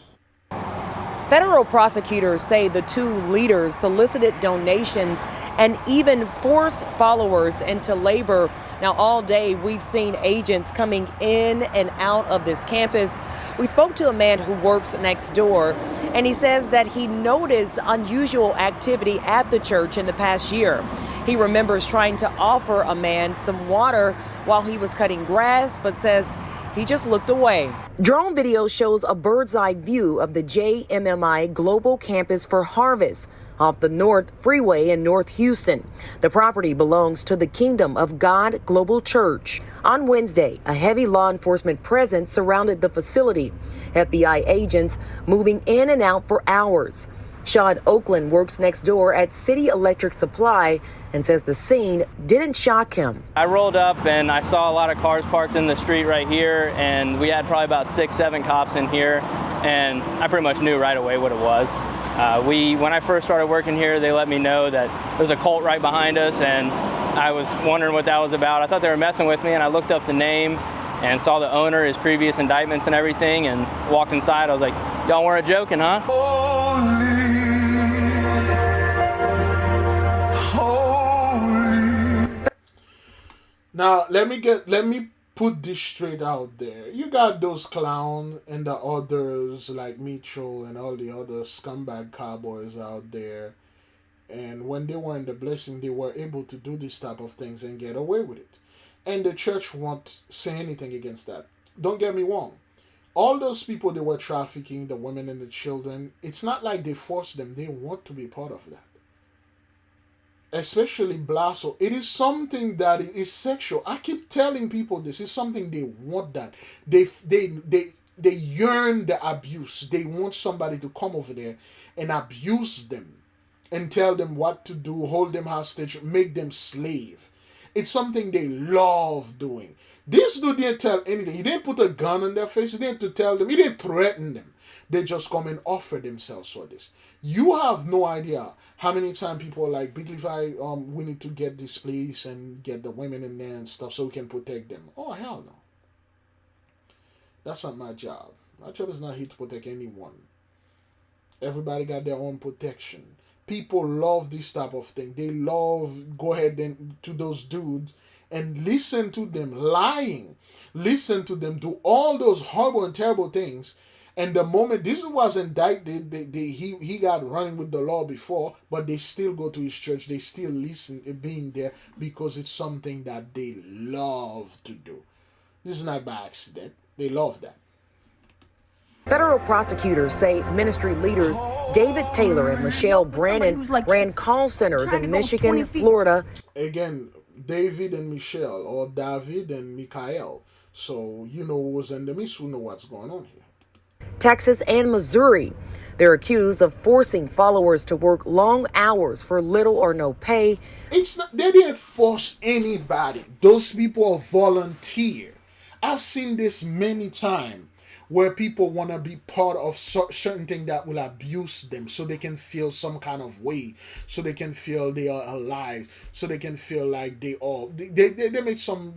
Federal prosecutors say the 2 leaders solicited donations and even forced followers into labor. Now, all day we've seen agents coming in and out of this campus. We spoke to a man who works next door, and he says that he noticed unusual activity at the church in the past year. He remembers trying to offer a man some water while he was cutting grass, but says he just looked away. Drone video shows a bird's eye view of the JMMI Global Campus for Harvest. off the North Freeway in North Houston. The property belongs to the Kingdom of God Global Church. On Wednesday, a heavy law enforcement presence surrounded the facility. FBI agents moving in and out for hours. Sean Oakland works next door at City Electric Supply and says the scene didn't shock him. I rolled up and I saw a lot of cars parked in the street right here, and we had probably about 6-7 cops in here, and I pretty much knew right away what it was. When I first started working here, they let me know that there's a cult right behind us, and I was wondering what that was about. I thought they were messing with me, and I looked up the name and saw the owner, his previous indictments and everything, and walked inside. I was like, y'all weren't joking, huh? Now let me put this straight out there. You got those clowns and the others like Mitchell and all the other scumbag cowboys out there, and when they were in the blessing, they were able to do this type of things and get away with it. And the church won't say anything against that. Don't get me wrong. All those people they were trafficking, the women and the children, it's not like they forced them. They want to be part of that. Especially Blasso. It is something that is sexual. I keep telling people this is something they want that. They yearn the abuse. They want somebody to come over there and abuse them and tell them what to do, hold them hostage, make them slave. It's something they love doing. This dude didn't tell anything. He didn't put a gun on their face. He didn't tell them. He didn't threaten them. They just come and offer themselves for this. You have no idea how many times people are like, Big Levi, we need to get this place and get the women in there and stuff so we can protect them. Oh, hell no. That's not my job. My job is not here to protect anyone. Everybody got their own protection. People love this type of thing. They love go ahead and to those dudes and listen to them lying. Listen to them do all those horrible and terrible things. And the moment this was indicted, he got running with the law before, but they still go to his church. They still listen being there because it's something that they love to do. This is not by accident. They love that. Federal prosecutors say ministry leaders David Taylor and Michelle Brannon ran call centers in Michigan, Florida. Again, David and Michelle, or David and Michael. So you know who's in the midst, who know what's going on here. Texas and Missouri. They're accused of forcing followers to work long hours for little or no pay. It's not, they didn't force anybody. Those people are volunteer. I've seen this many times where people want to be part of certain thing that will abuse them so they can feel some kind of way, so they can feel they are alive, so they can feel like they made some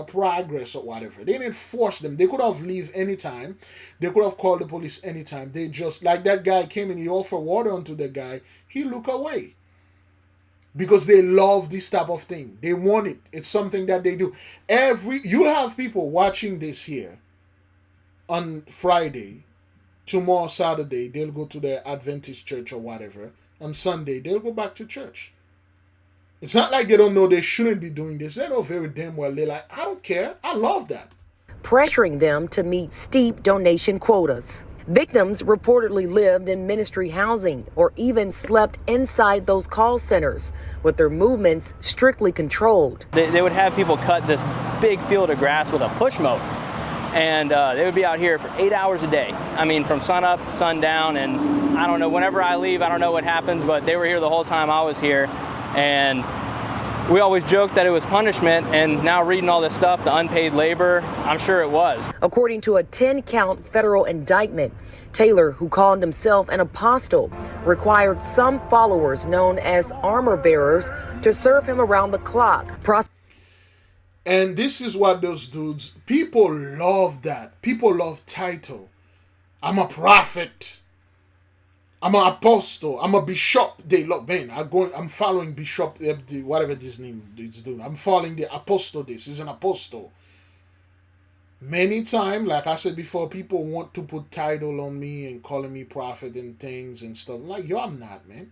progress or whatever. They didn't force them. They could have leave anytime. They could have called the police anytime. They just, like that guy came and he offered water onto the guy. He looked away. Because they love this type of thing. They want it. It's something that they do. You'll have people watching this here on Friday. Tomorrow, Saturday, they'll go to their Adventist church or whatever. On Sunday, they'll go back to church. It's not like they don't know they shouldn't be doing this. They know very damn well. They're like, I don't care. I love that. Pressuring them to meet steep donation quotas. Victims reportedly lived in ministry housing or even slept inside those call centers with their movements strictly controlled. They would have people cut this big field of grass with a push mower, and they would be out here for 8 hours a day. I mean, from sun up, sundown, and I don't know, whenever I leave, I don't know what happens, but they were here the whole time I was here, and we always joked that it was punishment, and now reading all this stuff, the unpaid labor, I'm sure it was. According to a 10-count federal indictment, Taylor, who called himself an apostle, required some followers known as armor bearers to serve him around the clock. And this is what those dudes, people love that. People love title. I'm a prophet. I'm an apostle. I'm a bishop. They love, man, I'm following Bishop, whatever this name is doing. I'm following the apostle. This is an apostle. Many times, like I said before, people want to put title on me and calling me prophet and things and stuff. I'm like, yo, I'm not, man.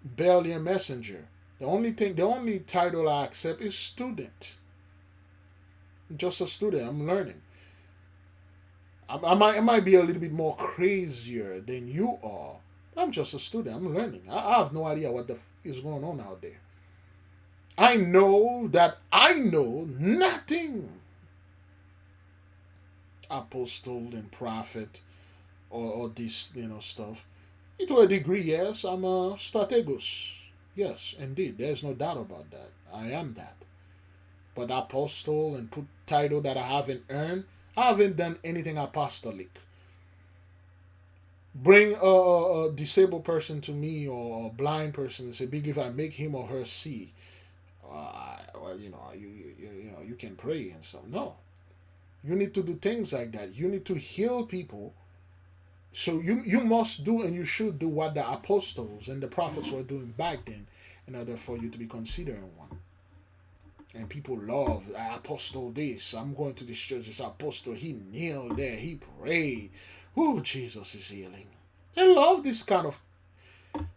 Barely a messenger. The only title I accept is student. I'm just a student. I'm learning. I might be a little bit more crazier than you are. I'm just a student. I'm learning. I have no idea what is going on out there. I know that I know nothing. Apostle and prophet or this, stuff. To a degree, yes, I'm a strategos. Yes, indeed. There's no doubt about that. I am that. But apostle and put title that I haven't earned, I haven't done anything apostolic. Bring a disabled person to me or a blind person and say, Big Levi, make him or her see. Well, you can pray and so. No. You need to do things like that. You need to heal people. So you must do and you should do what the apostles and the prophets were doing back then in order for you to be considered one. And people love apostle this. I'm going to this church. This apostle, he kneeled there. He prayed. Oh, Jesus is healing. They love this kind of.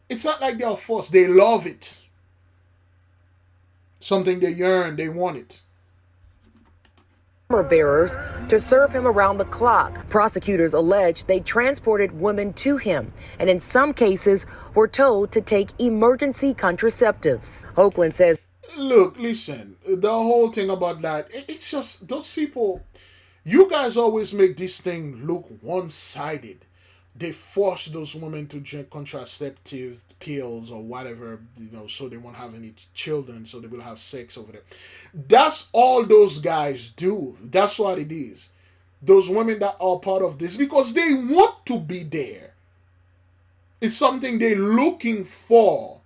It's not like they are forced. They love it. Something they yearn. They want it. Armor bearers to serve him around the clock. Prosecutors allege they transported women to him and in some cases were told to take emergency contraceptives. Oakland says, look, listen, the whole thing about that, it's just those people, you guys always make this thing look one-sided. They force those women to drink contraceptive pills or whatever, so they won't have any children, so they will have sex over there. That's all those guys do. That's what it is. Those women that are part of this, because they want to be there. It's something they're looking for.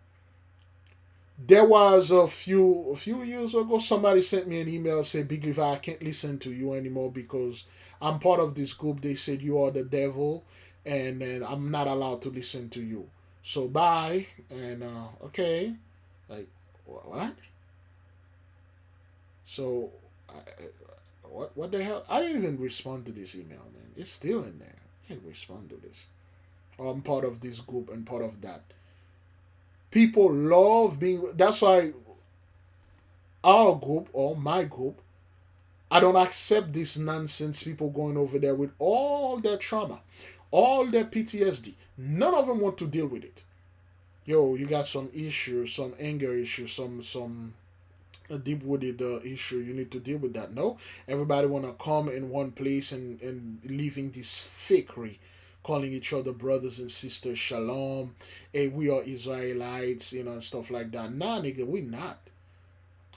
There was a few years ago, somebody sent me an email saying, Big Levi, I can't listen to you anymore because I'm part of this group. They said you are the devil. And then I'm not allowed to listen to you. So bye. And okay. Like, what? So, what the hell? I didn't even respond to this email, man. It's still in there. I didn't respond to this. I'm part of this group and part of that. People love being. That's why our group or my group, I don't accept this nonsense. People going over there with all their trauma. All their PTSD. None of them want to deal with it. Yo, you got some issues, some anger issues, some deep-rooted issue. You need to deal with that. No, everybody want to come in one place and living this fakery, calling each other brothers and sisters, shalom. Hey, we are Israelites, and stuff like that. Nah, nigga, we not.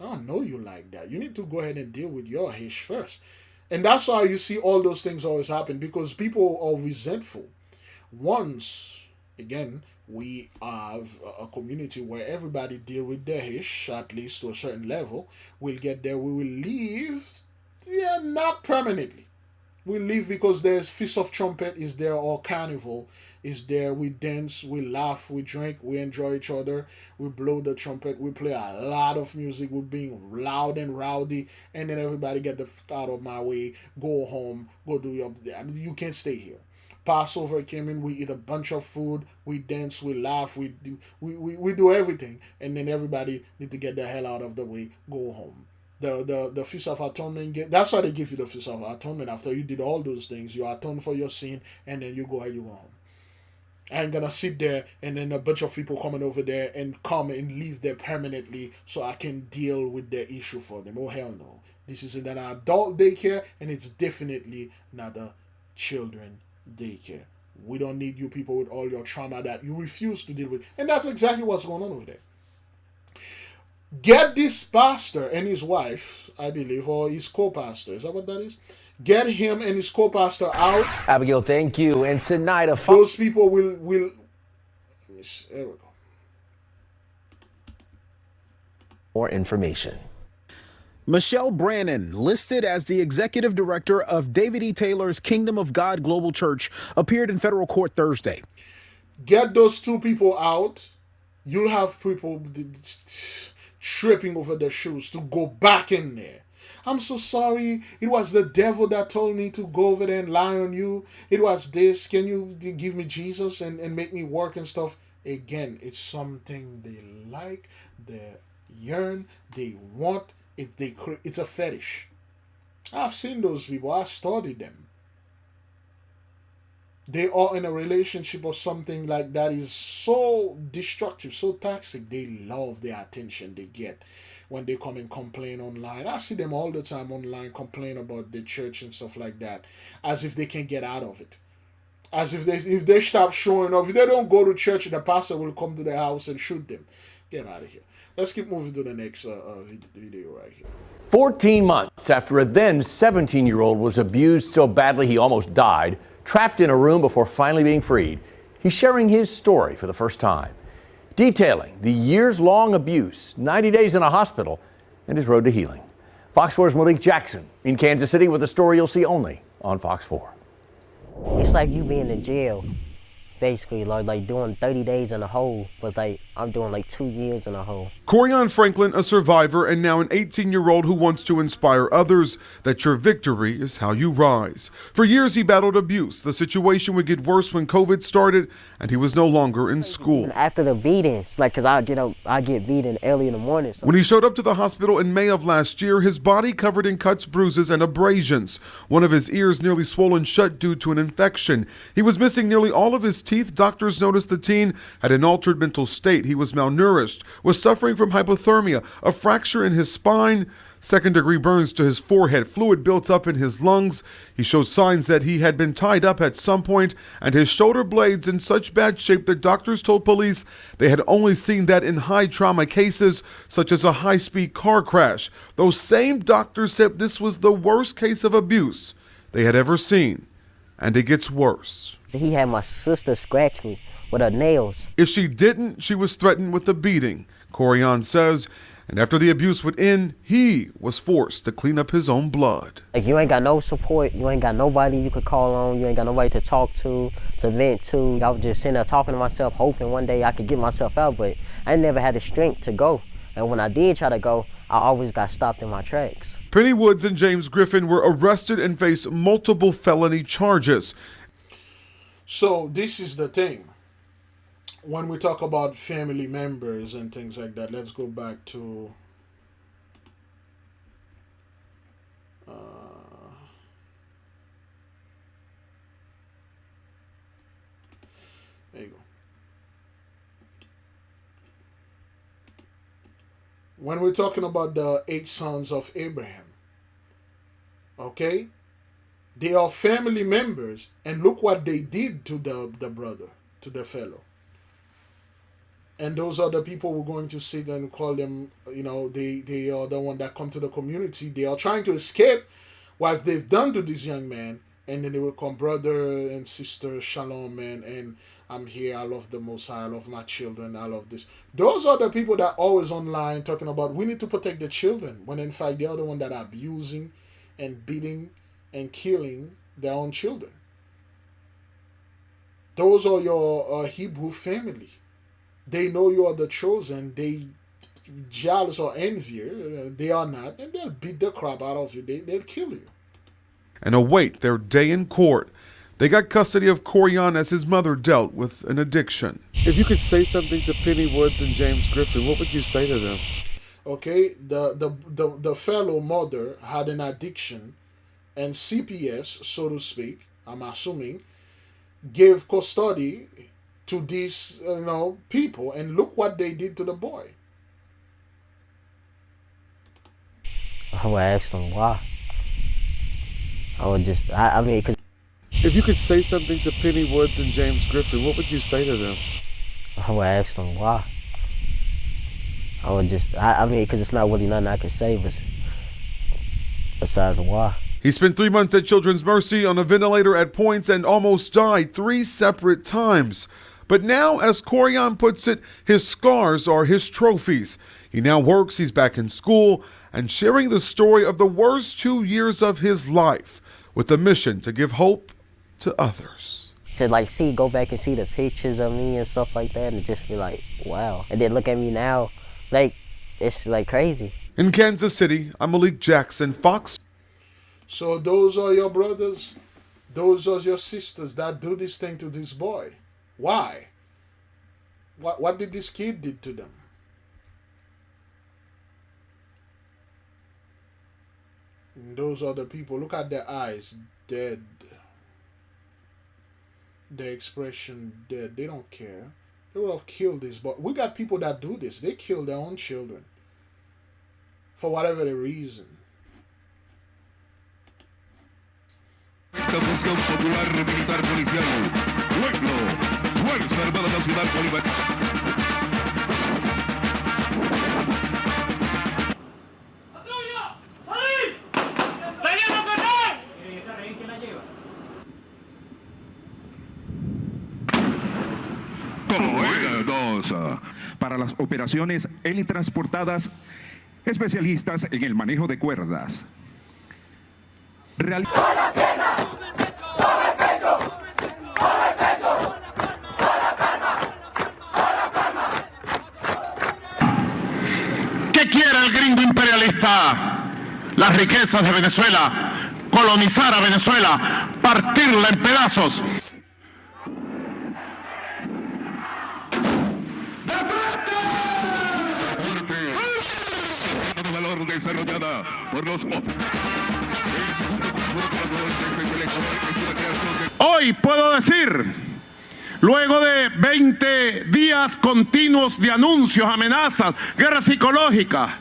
I don't know you like that. You need to go ahead and deal with your hish first. And that's why you see all those things always happen, because people are resentful. Once, again, we have a community where everybody deal with their ish, at least to a certain level, we'll get there, we will leave, not permanently. We leave because there's Feast of Trumpet is there, or Carnival is there. We dance, we laugh, we drink, we enjoy each other, we blow the trumpet, we play a lot of music, we're being loud and rowdy, and then everybody get the f out of my way, go home, go do your. You can't stay here. Passover came in, we eat a bunch of food, we dance, we laugh, we do everything, and then everybody need to get the hell out of the way, go home. The Feast of Atonement, that's why they give you the Feast of Atonement. After you did all those things, you atone for your sin, and then you go home. I ain't gonna sit there and then a bunch of people coming over there and come and live there permanently so I can deal with their issue for them. Oh, hell no. This is an adult daycare, and it's definitely not a children daycare. We don't need you people with all your trauma that you refuse to deal with. And that's exactly what's going on over there. Get this pastor and his wife, I believe, or his co-pastor. Is that what that is? Get him and his co-pastor out. Abigail, thank you. And tonight, those people will. There we go. More information. Michelle Brannon, listed as the executive director of David E. Taylor's Kingdom of God Global Church, appeared in federal court Thursday. Get those two people out. You'll have people tripping over their shoes to go back in there. I'm so sorry. It was the devil that told me to go over there and lie on you. It was this. Can you give me Jesus and make me work and stuff? Again, it's something they like, they yearn, they want. It's a fetish. I've seen those people. I studied them. They are in a relationship or something like that is so destructive, so toxic. They love the attention they get when they come and complain online. I see them all the time online complain about the church and stuff like that, as if they can get out of it. As if they stop showing up, if they don't go to church, the pastor will come to their house and shoot them. Get out of here. Let's keep moving to the next video right here. 14 months after a then 17-year-old was abused so badly he almost died, trapped in a room before finally being freed, he's sharing his story for the first time, detailing the years-long abuse, 90 days in a hospital, and his road to healing. Fox 4's Malik Jackson in Kansas City with a story you'll see only on Fox 4. It's like you being in jail, basically, like doing 30 days in a hole, but like I'm doing like 2 years in a hole. Corian Franklin, a survivor and now an 18-year-old who wants to inspire others that your victory is how you rise. For years he battled abuse. The situation would get worse when COVID started and he was no longer in school. After the beatings, like, cause I get beaten early in the morning. So. When he showed up to the hospital in May of last year, his body covered in cuts, bruises, and abrasions. One of his ears nearly swollen shut due to an infection. He was missing nearly all of his teeth. Doctors noticed the teen had an altered mental state. He was malnourished, was suffering from hypothermia, a fracture in his spine, second-degree burns to his forehead, fluid built up in his lungs. He showed signs that he had been tied up at some point, and his shoulder blades in such bad shape that doctors told police they had only seen that in high-trauma cases, such as a high-speed car crash. Those same doctors said this was the worst case of abuse they had ever seen, and it gets worse. He had my sister scratch me with her nails. If she didn't, she was threatened with a beating, Corian says, and after the abuse would end, he was forced to clean up his own blood. Like, you ain't got no support, you ain't got nobody you could call on, you ain't got nobody to talk to vent to. I was just sitting there talking to myself, hoping one day I could get myself out, but I never had the strength to go. And when I did try to go, I always got stopped in my tracks. Penny Woods and James Griffin were arrested and face multiple felony charges. So this is the thing. When we talk about family members and things like that, let's go back to there you go. When we're talking about the 8 sons of Abraham, okay, they are family members, and look what they did to the brother, to the fellow. And those are the people we're going to sit and call them, you know, they are the one that come to the community. They are trying to escape what they've done to this young man. And then they will come, brother and sister, shalom, man. And I'm here. I love the Most High. I love my children. I love this. Those are the people that always online talking about we need to protect the children. When in fact, they are the one that are abusing and beating and killing their own children. Those are your Hebrew family. They know you are the chosen. They jealous or envy. They are not. And they'll beat the crap out of you. They'll kill you. And await their day in court. They got custody of Corian as his mother dealt with an addiction. If you could say something to Penny Woods and James Griffin, what would you say to them? Okay, the fellow mother had an addiction, and CPS, so to speak, I'm assuming, gave custody to these people, and look what they did to the boy. I would ask them why. I would just, I mean, cause if you could say something to Penny Woods and James Griffin, what would you say to them? I would ask them why. I would just, I mean, because it's not really nothing I could say besides why. He spent 3 months at Children's Mercy on a ventilator at points and almost died 3 separate times. But now, as Corian puts it, his scars are his trophies. He now works, he's back in school, and sharing the story of the worst 2 years of his life with the mission to give hope to others. To go back and see the pictures of me and stuff like that and just be like, wow. And then look at me now, it's crazy. In Kansas City, I'm Malik Jackson, Fox. So those are your brothers, those are your sisters that do this thing to this boy. Why? What did this kid did to them? And those are the people. Look at their eyes, dead. the expression dead. They don't care. They would have killed this, but we got people that do this. They kill their own children for whatever the reason. Esta función popular militar policial. Pueblo, Fuerza Armada Nacional Bolivariana. Para las operaciones helitransportadas, especialistas en el manejo de cuerdas. ¿Qué quiere el gringo imperialista? Las riquezas de Venezuela, colonizar a Venezuela, partirla en pedazos. Desarrollada por los Hoy puedo decir, luego de 20 días continuos de anuncios, amenazas, guerra psicológica,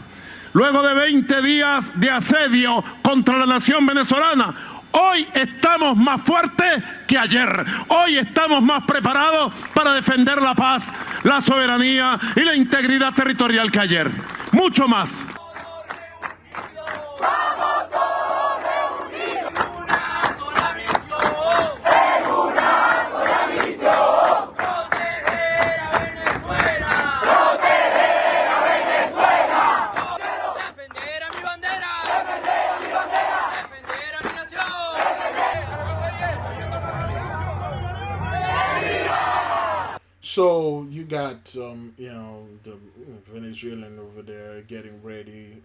luego de 20 días de asedio contra la nación venezolana, hoy estamos más fuertes que ayer. Hoy estamos más preparados para defender la paz, la soberanía y la integridad territorial que ayer. Mucho más. So you got, you know, the Venezuelan over there getting ready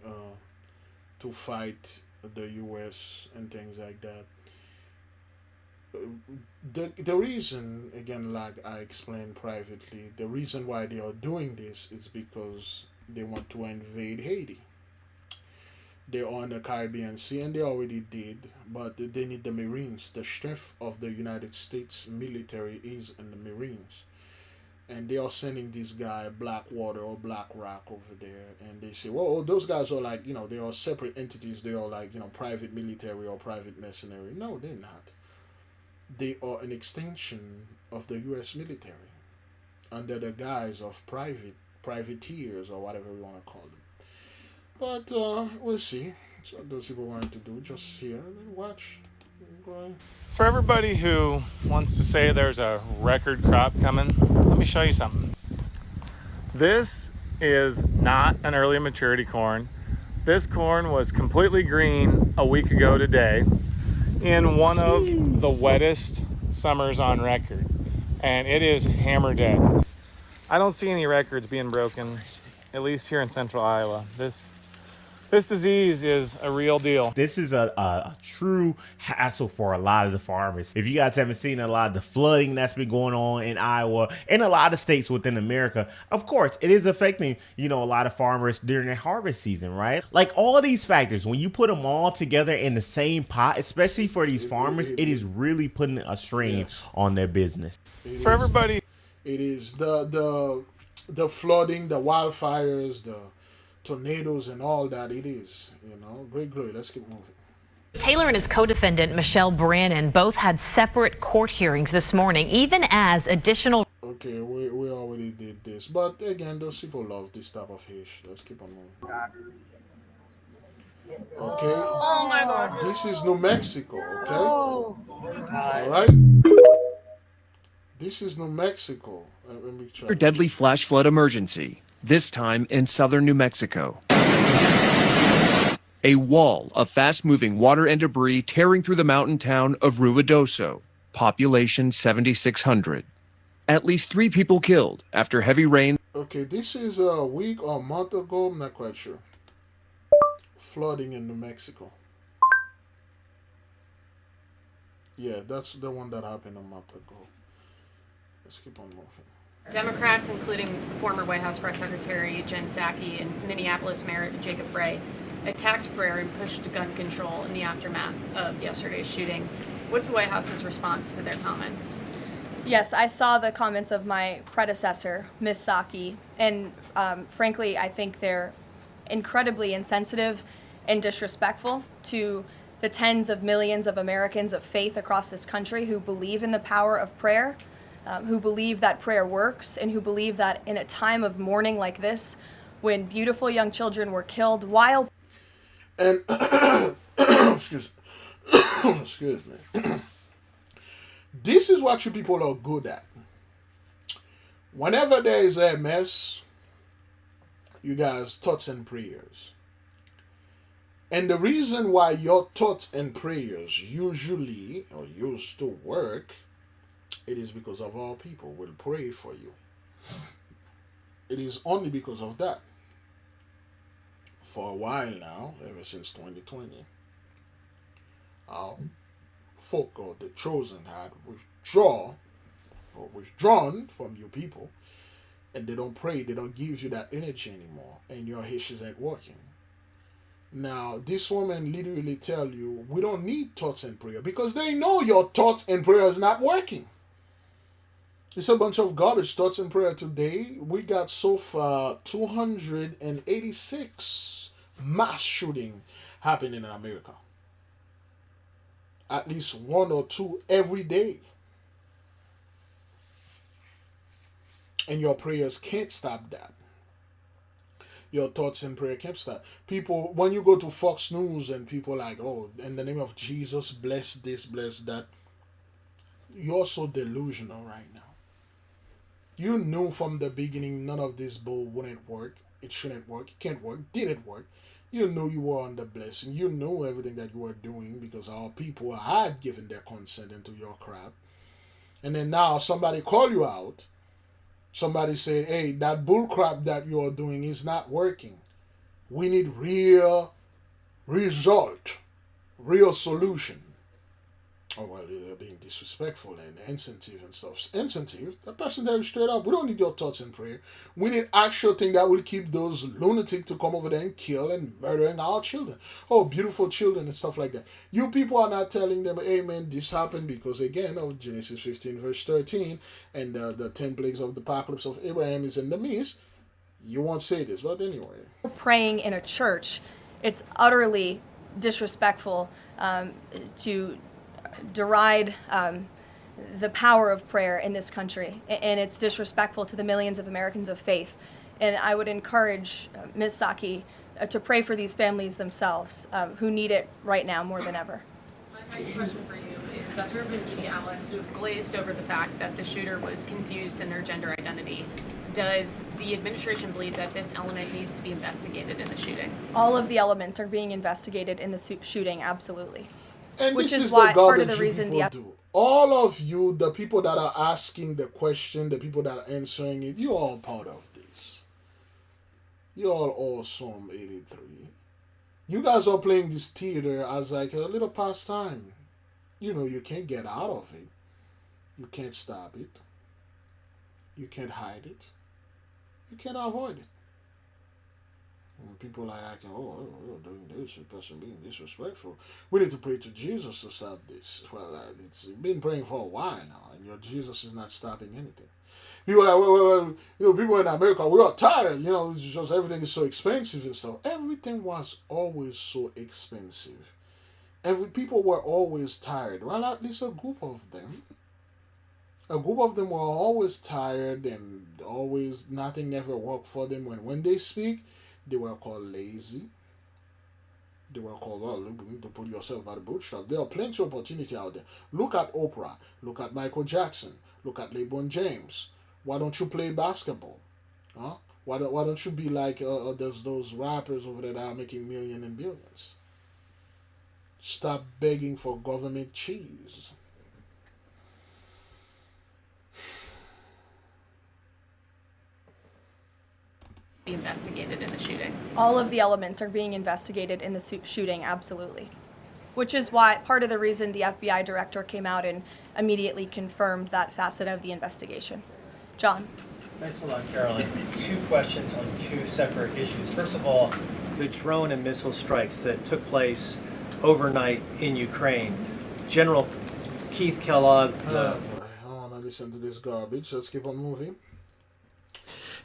to fight the U.S. and things like that. The reason, again, like I explained privately, the reason why they are doing this is because they want to invade Haiti. They're on the Caribbean Sea, and they already did, but they need the Marines. The strength of the United States military is in the Marines. And they are sending this guy Blackwater or Black Rock over there, and they say, well, those guys are like, you know, they are separate entities. They are like, you know, private military or private mercenary. No, they're not. They are an extension of the U.S. military under the guise of privateers or whatever we want to call them. But we'll see. So those people want to do, just hear and watch. For everybody who wants to say there's a record crop coming, let me show you something. This is not an early maturity corn. This corn was completely green a week ago today in one of the wettest summers on record, and it is hammer dead. I don't see any records being broken, at least here in central Iowa. This disease is a real deal. This is a true hassle for a lot of the farmers. If you guys haven't seen a lot of the flooding that's been going on in Iowa and a lot of states within America, of course, it is affecting, you know, a lot of farmers during their harvest season, right? Like all of these factors, when you put them all together in the same pot, especially for these farmers, it is really putting a strain on their business. For everybody. It is the flooding, the wildfires, the tornadoes and all that. It is, you know. Great. Let's keep moving. Taylor and his co-defendant, Michelle Brannon, both had separate court hearings this morning, even as additional... Okay, we already did this. But again, those people love this type of fish. Let's keep on moving. Okay. Oh, my God. This is New Mexico, okay? Oh. All right. This is New Mexico. Let me try. Deadly flash flood emergency, this time in southern New Mexico. A wall of fast-moving water and debris tearing through the mountain town of Ruidoso, population 7,600. At least 3 people killed after heavy rain. Okay, this is a week or a month ago, I'm not quite sure. Flooding in New Mexico. Yeah, that's the one that happened a month ago. Let's keep on moving. Democrats, including former White House Press Secretary Jen Psaki and Minneapolis Mayor Jacob Frey, attacked prayer and pushed gun control in the aftermath of yesterday's shooting. What's the White House's response to their comments? Yes, I saw the comments of my predecessor, Ms. Psaki, and frankly, I think they're incredibly insensitive and disrespectful to the tens of millions of Americans of faith across this country who believe in the power of prayer, who believe that prayer works, and who believe that in a time of mourning like this, when beautiful young children were killed while... And, excuse me. This is what you people are good at. Whenever there is a mess, you guys thoughts and prayers. And the reason why your thoughts and prayers usually or used to work, it is because of our people will pray for you. It is only because of that. For a while now, ever since 2020, our folk or the chosen had withdrawn from you people, and they don't pray, they don't give you that energy anymore, and your issues ain't working. Now, this woman literally tell you, we don't need thoughts and prayer, because they know your thoughts and prayer is not working. It's a bunch of garbage. Thoughts and prayer today, we got so far 286 mass shooting happening in America. At least one or two every day. And your prayers can't stop that. Your thoughts and prayer can't stop. People, when you go to Fox News and people like, oh, in the name of Jesus, bless this, bless that. You're so delusional right now. You knew from the beginning none of this bull wouldn't work. It shouldn't work. It can't work. Didn't work. You knew you were under blessing. You knew everything that you were doing because our people had given their consent into your crap. And then now somebody call you out. Somebody say, hey, that bull crap that you are doing is not working. We need real result. Real solution. Oh, well, they're being disrespectful and insensitive and stuff. Insensitive? The person that is straight up, we don't need your thoughts and prayer. We need actual thing that will keep those lunatics to come over there and kill and murdering our children. Oh, beautiful children and stuff like that. You people are not telling them, amen, this happened because, again, of Genesis 15 verse 13 and the 10 plagues of the apocalypse of Abraham is in the midst. You won't say this, but anyway. Praying in a church, it's utterly disrespectful to deride the power of prayer in this country, and it's disrespectful to the millions of Americans of faith. And I would encourage Ms. Psaki to pray for these families themselves who need it right now more than ever. My second question for you is that there have been media outlets who have glazed over the fact that the shooter was confused in their gender identity. Does the administration believe that this element needs to be investigated in the shooting? All of the elements are being investigated in the shooting, absolutely. And which this is why part of the reason the do. All of you, the people that are asking the question, the people that are answering it, you're all part of this. You're all Psalm 83. You guys are playing this theater as like a little pastime. You know, you can't get out of it. You can't stop it. You can't hide it. You can't avoid it. When people are acting, oh, you're doing this, the person being disrespectful. We need to pray to Jesus to stop this. Well, it's been praying for a while now, and your Jesus is not stopping anything. People are like, well, you know, people in America, we are tired. You know, it's just everything is so expensive and stuff. Everything was always so expensive. People were always tired. Well, at least a group of them. A group of them were always tired and always nothing never worked for them. When they speak, they were called lazy. They were called, well, you need to put yourself by the bootstrap. There are plenty of opportunity out there. Look at Oprah. Look at Michael Jackson. Look at LeBron James. Why don't you play basketball? Huh? Why don't you be like those rappers over there that are making millions and billions? Stop begging for government cheese. Be investigated in the shooting. All of the elements are being investigated in the shooting, absolutely. Which is why part of the reason the FBI director came out and immediately confirmed that facet of the investigation. John. Thanks a lot, Carolyn. Two questions on two separate issues. First of all, the drone and missile strikes that took place overnight in Ukraine. General Keith Kellogg, listen to this garbage. Let's keep on moving.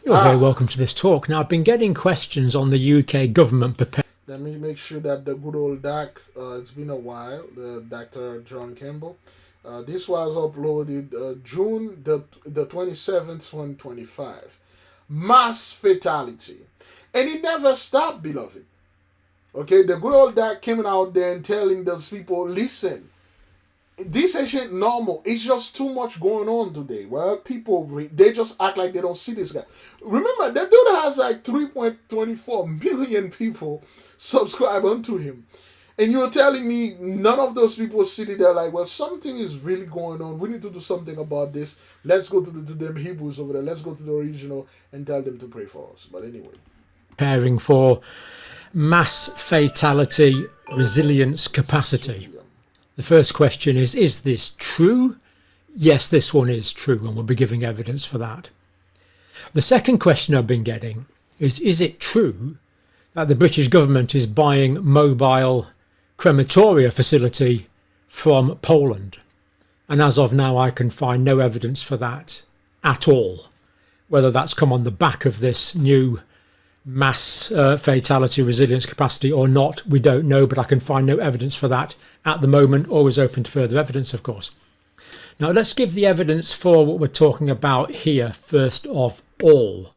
You're very welcome to this talk. Now, I've been getting questions on the UK government preparedness. Let me make sure that the good old Doc, it's been a while, the Dr. John Campbell. This was uploaded June the 27th, 2025. Mass fatality. And it never stopped, beloved. Okay, the good old Doc came out there and telling those people, listen, this ain't normal. It's just too much going on today. Well, people, they just act like they don't see this guy. Remember, that dude has like 3.24 million people subscribe onto him. And you're telling me none of those people sitting there like, well, something is really going on. We need to do something about this. Let's go to them Hebrews over there. Let's go to the original and tell them to pray for us. But anyway. Preparing for mass fatality resilience capacity. The first question is this true? Yes, this one is true, and we'll be giving evidence for that. The second question I've been getting is it true that the British government is buying mobile crematoria facility from Poland? And as of now, I can find no evidence for that at all. Whether that's come on the back of this new mass fatality resilience capacity or not, we don't know, but I can find no evidence for that at the moment. Always open to further evidence, of course. Now let's give the evidence for what we're talking about here first of all.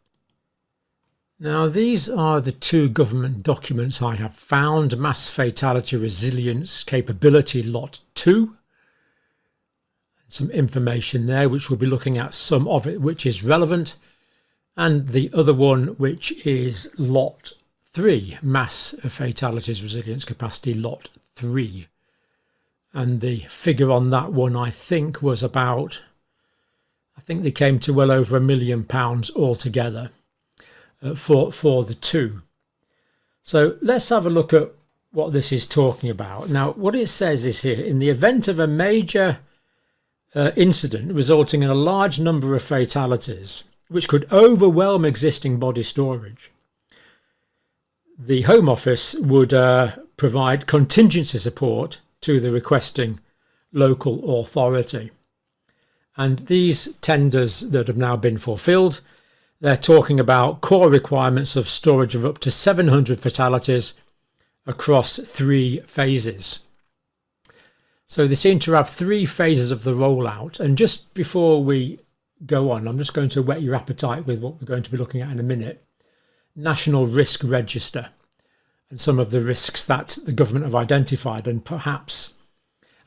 Now these are the two government documents I have found. Mass fatality resilience capability lot 2. Some information there which we'll be looking at, some of it which is relevant, and the other one which is lot 3, mass fatalities resilience capacity lot 3. And the figure on that one I think was about, I think they came to well over £1 million altogether for the two. So let's have a look at what this is talking about. Now what it says is here, in the event of a major incident resulting in a large number of fatalities which could overwhelm existing body storage, the Home Office would provide contingency support to the requesting local authority. And these tenders that have now been fulfilled, they're talking about core requirements of storage of up to 700 fatalities across 3 phases. So they seem to have 3 phases of the rollout. And just before we go on, I'm just going to whet your appetite with what we're going to be looking at in a minute. National Risk Register and some of the risks that the government have identified, and perhaps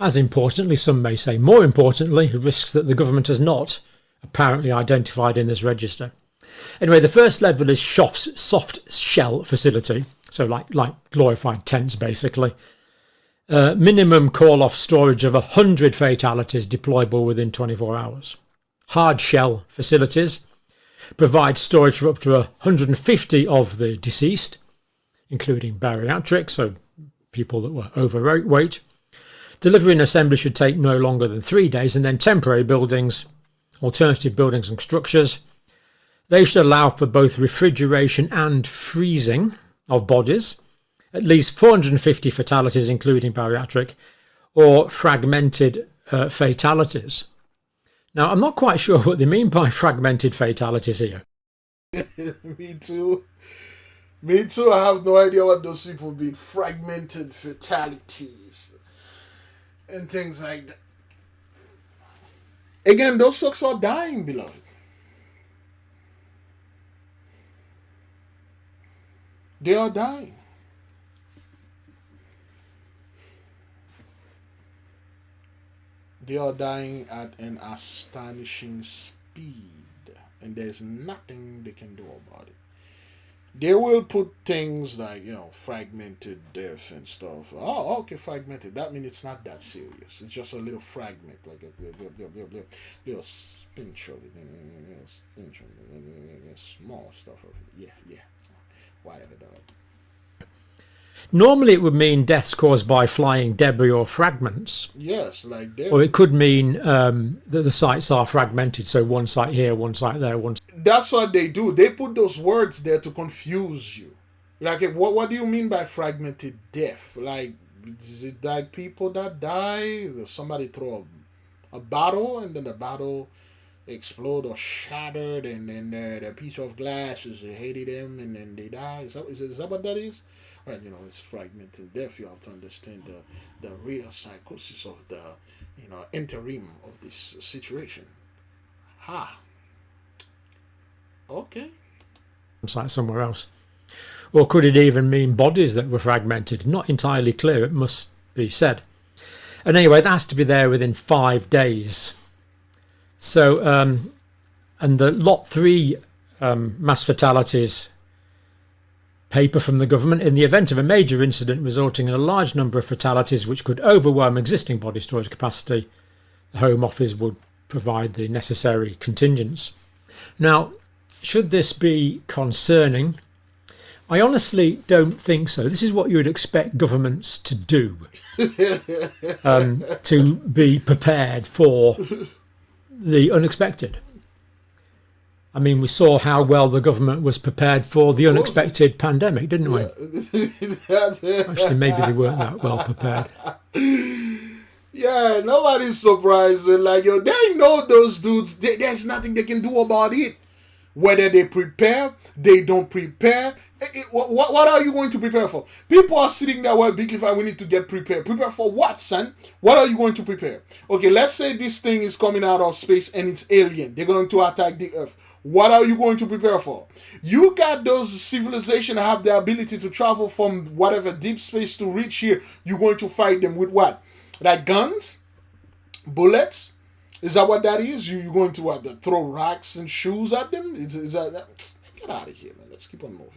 as importantly, some may say more importantly, risks that the government has not apparently identified in this register. Anyway, the first level is soft shell facility, so like glorified tents basically. Minimum call-off storage of 100 fatalities deployable within 24 hours. Hard shell facilities provide storage for up to 150 of the deceased, including bariatrics, so people that were overweight. Delivery and assembly should take no longer than 3 days. And then temporary buildings, alternative buildings and structures, they should allow for both refrigeration and freezing of bodies, at least 450 fatalities, including bariatric, or fragmented fatalities. Now, I'm not quite sure what they mean by fragmented fatalities here. Me too. I have no idea what those people mean. Fragmented fatalities and things like that. Again, those folks are dying, beloved. They are dying. They are dying at an astonishing speed, and there's nothing they can do about it. They will put things like, fragmented death and stuff. Oh, okay, fragmented. That means it's not that serious. It's just a little fragment, like a little pinch of it, small stuff of it. Yeah. Whatever, dog. Normally it would mean deaths caused by flying debris or fragments. Yes, like debris. Or it could mean that the sites are fragmented, so one site here, one site there, one. That's what they do. They put those words there to confuse you. Like, what do you mean by fragmented death? Like, is it like people that die? Somebody throw a bottle, and then the bottle explode or shattered, and then the piece of glass is hated them, and then they die. Is that what that is? Well, it's fragmenting death. You have to understand the real psychosis of the interim of this situation. Okay. It's like somewhere else. Or could it even mean bodies that were fragmented? Not entirely clear, it must be said. And anyway, that has to be there within 5 days. So, and the Lot 3 mass fatalities paper from the government, in the event of a major incident resulting in a large number of fatalities which could overwhelm existing body storage capacity, the Home Office would provide the necessary contingents. Now, should this be concerning? I honestly don't think so. This is what you would expect governments to do, to be prepared for the unexpected. I mean, we saw how well the government was prepared for the unexpected pandemic, didn't we? Actually, maybe they weren't that well prepared. Yeah, nobody's surprised. Like, they know those dudes. There's nothing they can do about it. Whether they prepare, they don't prepare. What are you going to prepare for? People are sitting there, well, Big Levi, we need to get prepared. Prepare for what, son? What are you going to prepare? Okay, let's say this thing is coming out of space and it's alien. They're going to attack the Earth. What are you going to prepare for? You got those civilizations that have the ability to travel from whatever deep space to reach here. You're going to fight them with what? Like guns? Bullets? Is that what that is? You're going to throw rocks and shoes at them? Is that? Get out of here, man. Let's keep on moving.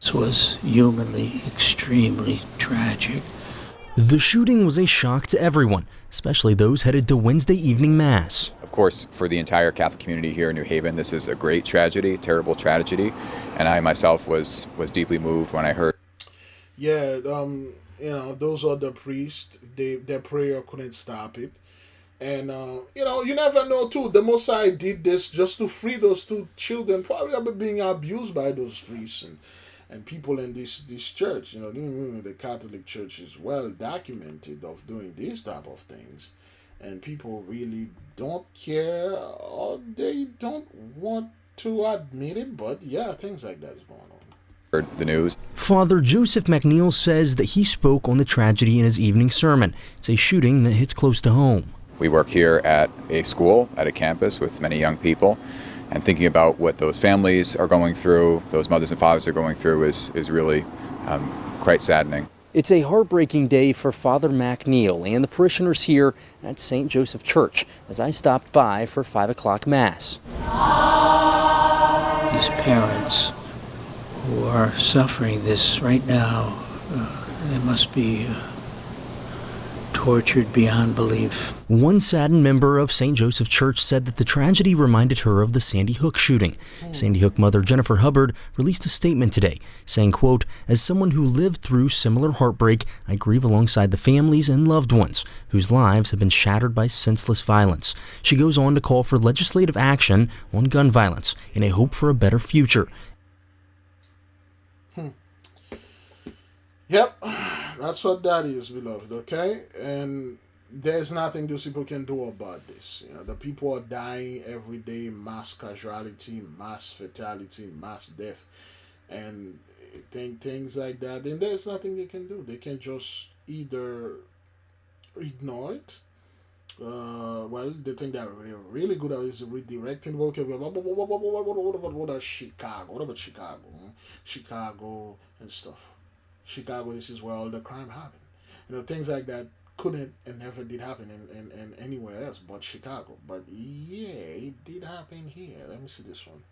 This was humanly extremely tragic. The shooting was a shock to everyone, especially those headed to Wednesday evening Mass. Of course, for the entire Catholic community here in New Haven, this is a great tragedy, terrible tragedy, and I myself was deeply moved when I heard. Yeah, those are the priests. Their prayer couldn't stop it. And, you never know, too. The Mosai did this just to free those two children, probably being abused by those priests and people in this church. The Catholic Church is well documented of doing these type of things. And people really don't care, or they don't want to admit it. But, yeah, things like that is going on. Heard the news. Father Joseph McNeil says that he spoke on the tragedy in his evening sermon. It's a shooting that hits close to home. We work here at a school, at a campus with many young people, and thinking about what those families are going through, those mothers and fathers are going through is really quite saddening. It's a heartbreaking day for Father McNeil and the parishioners here at St. Joseph Church as I stopped by for 5 o'clock Mass. These parents who are suffering this right now, they must be tortured beyond belief. One saddened member of St. Joseph Church said that the tragedy reminded her of the Sandy Hook shooting. Sandy Hook mother Jennifer Hubbard released a statement today saying, quote, "As someone who lived through similar heartbreak, I grieve alongside the families and loved ones whose lives have been shattered by senseless violence." She goes on to call for legislative action on gun violence in a hope for a better future. Yep, that's what that is, beloved, okay? And there's nothing those people can do about this. The people are dying every day, mass casualty, mass fatality, mass death, and things like that. And there's nothing they can do. They can just either ignore it. The thing that we're really good at is redirecting. Okay, what about Chicago? What about Chicago? Chicago and stuff. Chicago, this is where all the crime happened. Things like that couldn't and never did happen in anywhere else but Chicago. But yeah, it did happen here. Let me see this one.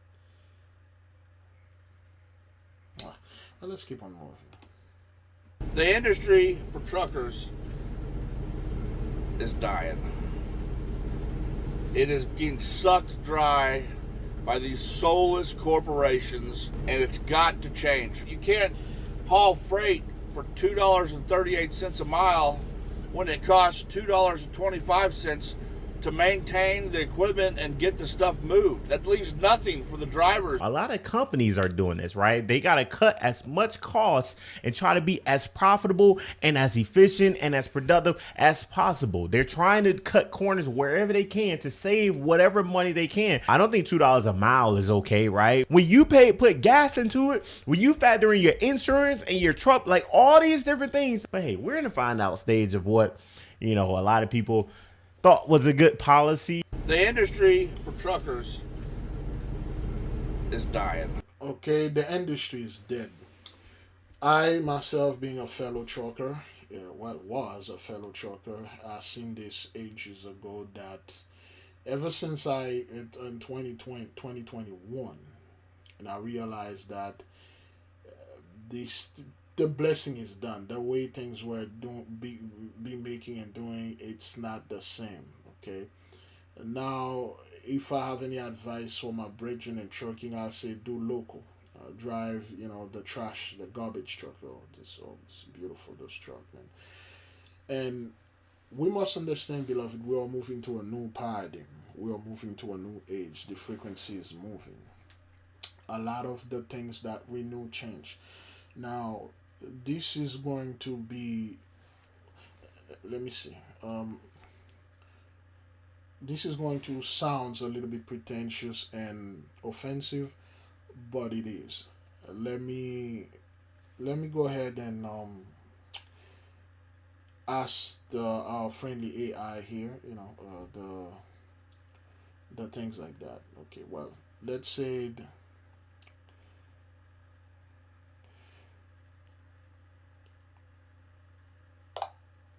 Well, let's keep on moving. The industry for truckers is dying. It is being sucked dry by these soulless corporations, and it's got to change. You can't haul freight for $2.38 a mile when it costs $2.25 to maintain the equipment and get the stuff moved. That leaves nothing for the drivers. A lot of companies are doing this, right? They got to cut as much cost and try to be as profitable and as efficient and as productive as possible. They're trying to cut corners wherever they can to save whatever money they can. I don't think $2 a mile is okay, right? When you put gas into it, when you factor in your insurance and your truck, like all these different things. But hey, we're in the find out stage of what, a lot of people thought was a good policy. The industry for truckers is dying. Okay, the industry is dead. I myself, being a fellow trucker, was a fellow trucker, I seen this ages ago that ever since in 2021, and I realized that the blessing is done. The way things were be making and doing, it's not the same. Okay. Now, if I have any advice for my brethren and trucking, I'll say do local. Drive, the garbage truck. It's beautiful, this truck, man. And we must understand, beloved, we are moving to a new paradigm. We are moving to a new age. The frequency is moving. A lot of the things that we knew change. Now, this is going to be, let me see. This is going to sound a little bit pretentious and offensive, but it is. Let me go ahead and ask our friendly AI here. The things like that. Okay, well, let's say.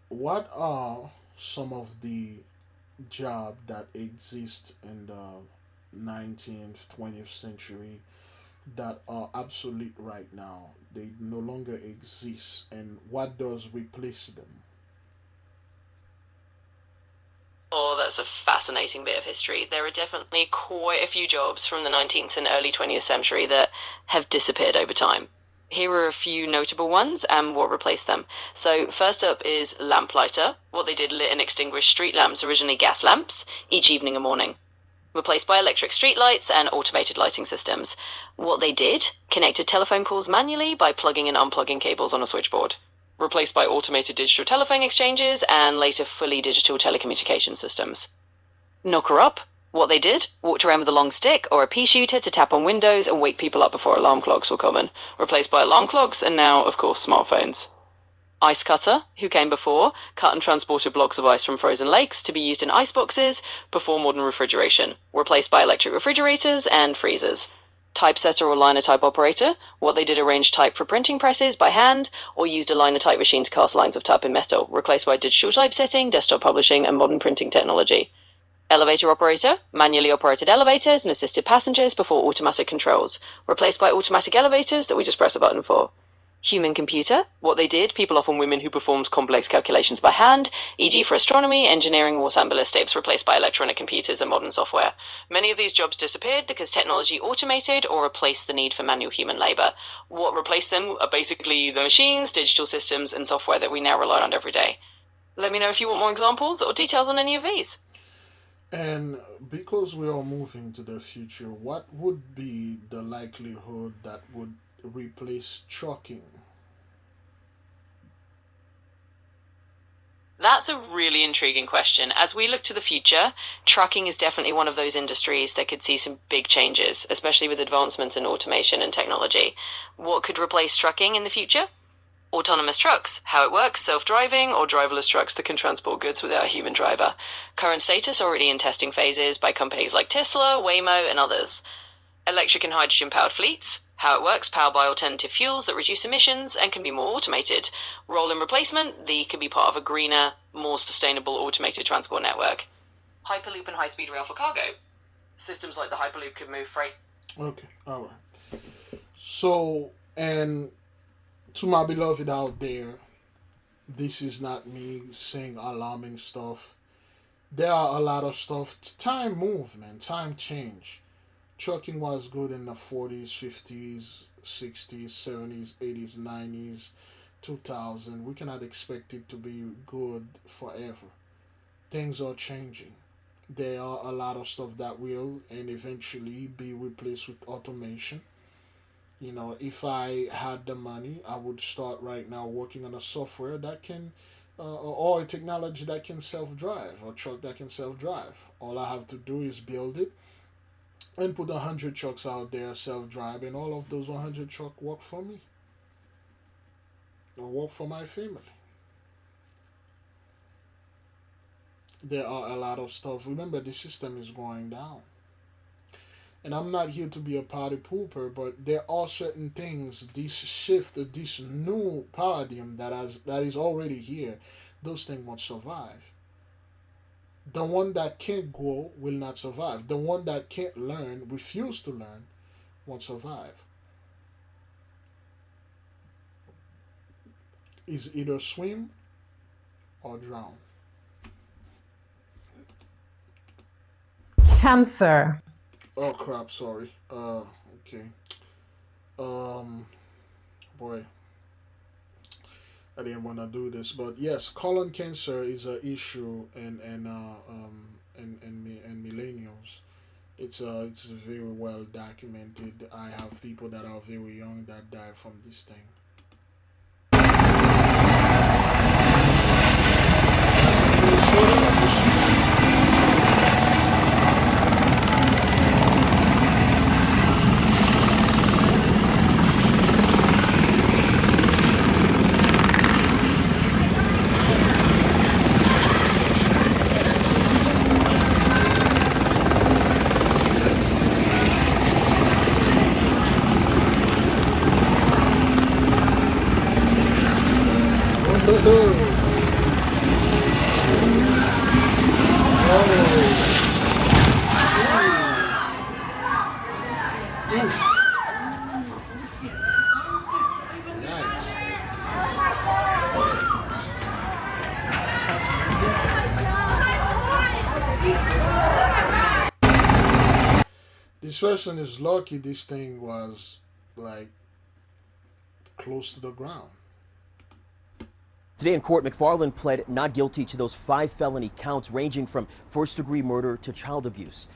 What are some of the jobs that exist in the 19th, 20th century that are obsolete right now? They no longer exist, and what does replace them? Oh, that's a fascinating bit of history. There are definitely quite a few jobs from the 19th and early 20th century that have disappeared over time. Here are a few notable ones and what replaced them. So first up is lamplighter. What they did, lit and extinguished street lamps, originally gas lamps, each evening and morning. Replaced by electric street lights and automated lighting systems. What they did, connected telephone calls manually by plugging and unplugging cables on a switchboard. Replaced by automated digital telephone exchanges and later fully digital telecommunication systems. Knocker up. What they did, walked around with a long stick or a pea shooter to tap on windows and wake people up before alarm clocks were common. Replaced by alarm clocks and now, of course, smartphones. Ice cutter, who came before, cut and transported blocks of ice from frozen lakes to be used in ice boxes before modern refrigeration. Replaced by electric refrigerators and freezers. Typesetter or linotype operator, what they did, arrange type for printing presses by hand or used a linotype machine to cast lines of type in metal. Replaced by digital typesetting, desktop publishing and modern printing technology. Elevator operator, manually operated elevators and assisted passengers before automatic controls, replaced by automatic elevators that we just press a button for. Human computer, what they did, people, often women, who performed complex calculations by hand, e.g. for astronomy, engineering, war and ballistics, replaced by electronic computers and modern software. Many of these jobs disappeared because technology automated or replaced the need for manual human labor. What replaced them are basically the machines, digital systems and software that we now rely on every day. Let me know if you want more examples or details on any of these. And because we are moving to the future, what would be the likelihood that would replace trucking? That's a really intriguing question. As we look to the future, trucking is definitely one of those industries that could see some big changes, especially with advancements in automation and technology. What could replace trucking in the future? Autonomous trucks, how it works, self-driving or driverless trucks that can transport goods without a human driver. Current status already in testing phases by companies like Tesla, Waymo and others. Electric and hydrogen powered fleets, how it works, powered by alternative fuels that reduce emissions and can be more automated. Roll-in replacement, they can be part of a greener, more sustainable automated transport network. Hyperloop and high-speed rail for cargo. Systems like the Hyperloop could move freight. Okay, all right. So, and to my beloved out there, this is not me saying alarming stuff. There are a lot of stuff. Time moves, man. Time change. Trucking was good in the 40s, 50s, 60s, 70s, 80s, 90s, 2000. We cannot expect it to be good forever. Things are changing. There are a lot of stuff that will and eventually be replaced with automation. You know, if I had the money, I would start right now working on a software that can, or a technology that can self-drive, or a truck that can self-drive. All I have to do is build it and put 100 trucks out there self-drive, and all of those 100 trucks work for me or work for my family. There are a lot of stuff. Remember, the system is going down. And I'm not here to be a party pooper, but there are certain things, this shift, this new paradigm that is already here, those things won't survive. The one that can't grow will not survive. The one that can't learn, refuse to learn, won't survive. Is either swim or drown. Cancer. Oh crap, sorry. Okay. Boy, I didn't want to do this, but yes, colon cancer is an issue in millennials. It's very well documented. I have people that are very young that die from this thing. This person is lucky this thing was like close to the ground. Today in court, McFarland pled not guilty to those 5 felony counts ranging from first-degree murder to child abuse.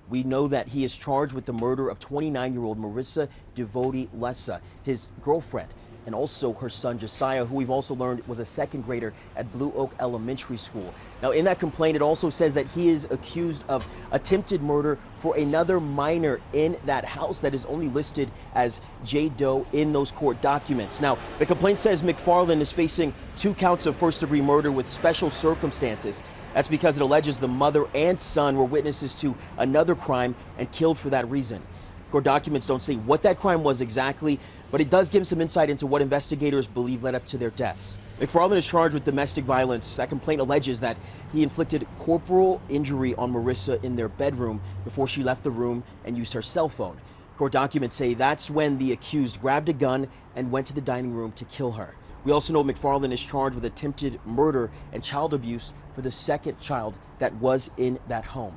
We know that he is charged with the murder of 29-year-old Marissa Devoti Lessa, his girlfriend, and also her son Josiah, who we've also learned was a second grader at Blue Oak Elementary School. Now, in that complaint, it also says that he is accused of attempted murder for another minor in that house that is only listed as J. Doe in those court documents. Now, the complaint says McFarland is facing 2 counts of first-degree murder with special circumstances. That's because it alleges the mother and son were witnesses to another crime and killed for that reason. Court documents don't say what that crime was exactly, but it does give some insight into what investigators believe led up to their deaths. McFarland is charged with domestic violence. That complaint alleges that he inflicted corporal injury on Marissa in their bedroom before she left the room and used her cell phone. Court documents say that's when the accused grabbed a gun and went to the dining room to kill her. We also know McFarland is charged with attempted murder and child abuse for the second child that was in that home.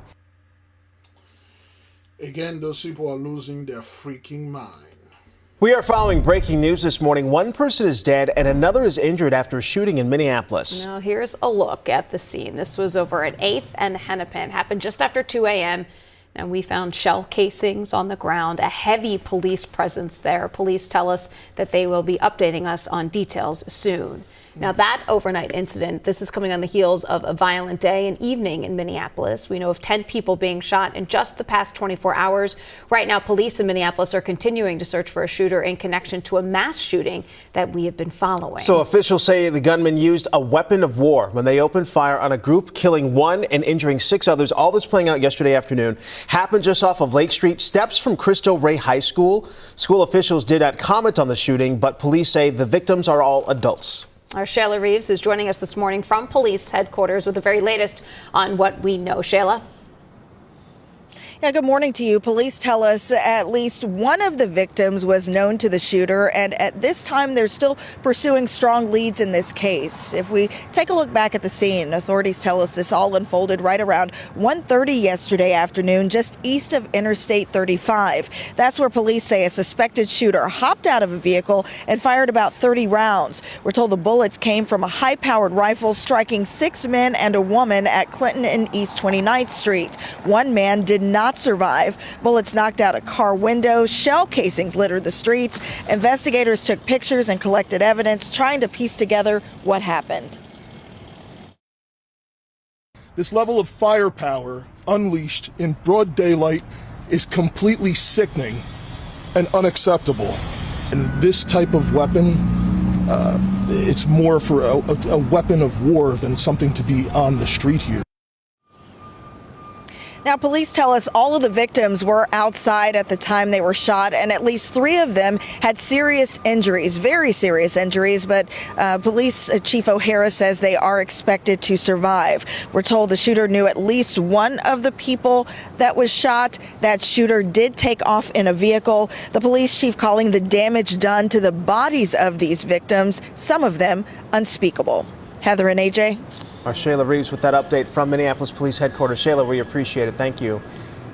Again, those people are losing their freaking mind. We are following breaking news this morning. One person is dead and another is injured after a shooting in Minneapolis. Now here's a look at the scene. This was over at 8th and Hennepin. Happened just after 2 a.m. Now we found shell casings on the ground, a heavy police presence there. Police tell us that they will be updating us on details soon. Now that overnight incident, this is coming on the heels of a violent day and evening in Minneapolis. We know of 10 people being shot in just the past 24 hours. Right now, police in Minneapolis are continuing to search for a shooter in connection to a mass shooting that we have been following. So officials say the gunman used a weapon of war when they opened fire on a group, killing 1 and injuring 6 others. All this playing out yesterday afternoon. Happened just off of Lake Street, steps from Cristo Rey High School. School officials did not comment on the shooting, but police say the victims are all adults. Our Shayla Reeves is joining us this morning from police headquarters with the very latest on what we know. Shayla? Yeah, good morning to you. Police tell us at least one of the victims was known to the shooter, and at this time they're still pursuing strong leads in this case. If we take a look back at the scene, authorities tell us this all unfolded right around 1:30 yesterday afternoon, just east of Interstate 35. That's where police say a suspected shooter hopped out of a vehicle and fired about 30 rounds. We're told the bullets came from a high-powered rifle, striking 6 men and a woman at Clinton and East 29th Street. One man did not survive. Bullets knocked out a car window. Shell casings littered the streets. Investigators took pictures and collected evidence, trying to piece together what happened. This level of firepower unleashed in broad daylight is completely sickening and unacceptable. And this type of weapon, it's more for a weapon of war than something to be on the street here. Now, police tell us all of the victims were outside at the time they were shot, and at least 3 of them had serious injuries, very serious injuries, but Police Chief O'Hara says they are expected to survive. We're told the shooter knew at least one of the people that was shot. That shooter did take off in a vehicle. The police chief calling the damage done to the bodies of these victims, some of them, unspeakable. Heather and AJ. Our Shayla Reeves with that update from Minneapolis Police Headquarters. Shayla, we appreciate it. Thank you.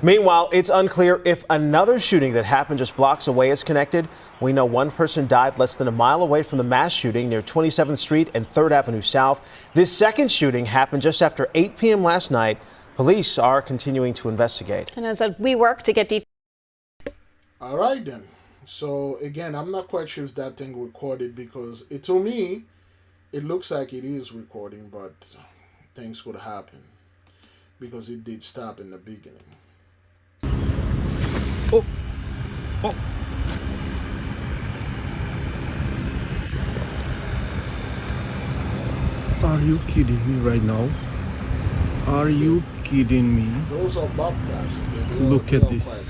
Meanwhile, it's unclear if another shooting that happened just blocks away is connected. We know one person died less than a mile away from the mass shooting near 27th Street and 3rd Avenue South. This second shooting happened just after 8 p.m. last night. Police are continuing to investigate. And as we work to get details. All right, then. So, again, I'm not quite sure if that thing recorded because to me, it looks like it is recording, but things could happen because it did stop in the beginning. Oh. Are you kidding me right now? Are you kidding me? Those are bobcats. Look at this.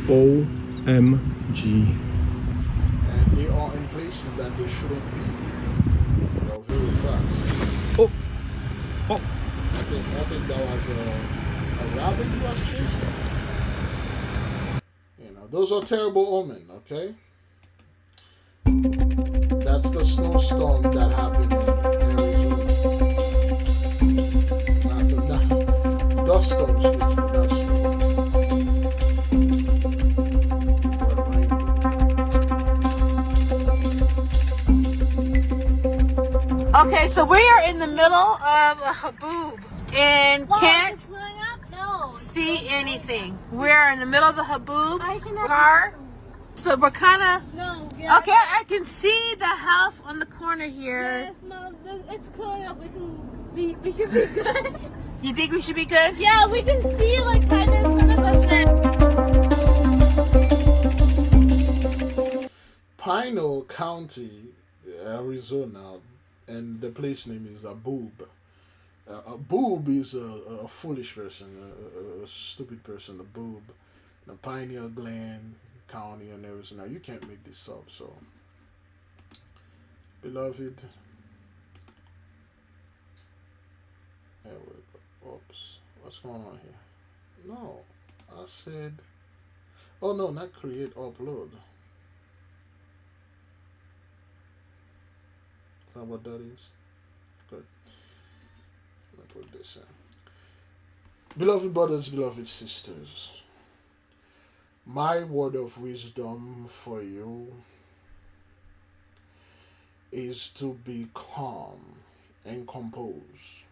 OMG. And they are in places that they shouldn't be. They're very fast. Oh. I think that was a rabbit he was chasing. You know, those are terrible omen, okay? That's the snowstorm that happened in Arizona. Dust storm, dust storm. Okay, so we are in the middle of a haboob and can't see anything. We're in the middle of the haboob car, but we're kind of okay. I can see the house on the corner here. Yes, Mom, it's cooling up. We should be good. You think we should be good? Yeah, we can see like kind of in front of us. Pinal County, Arizona. And the place name is a boob. A boob is a foolish person, a stupid person, a boob. The Pineal Gland County and Arizona. You can't make this up, so. Beloved. There we go. Oops. What's going on here? No. I said. Oh, no, not create, upload. What that is. Good. Let me put this in. Beloved brothers, beloved sisters, my word of wisdom for you is to be calm and composed.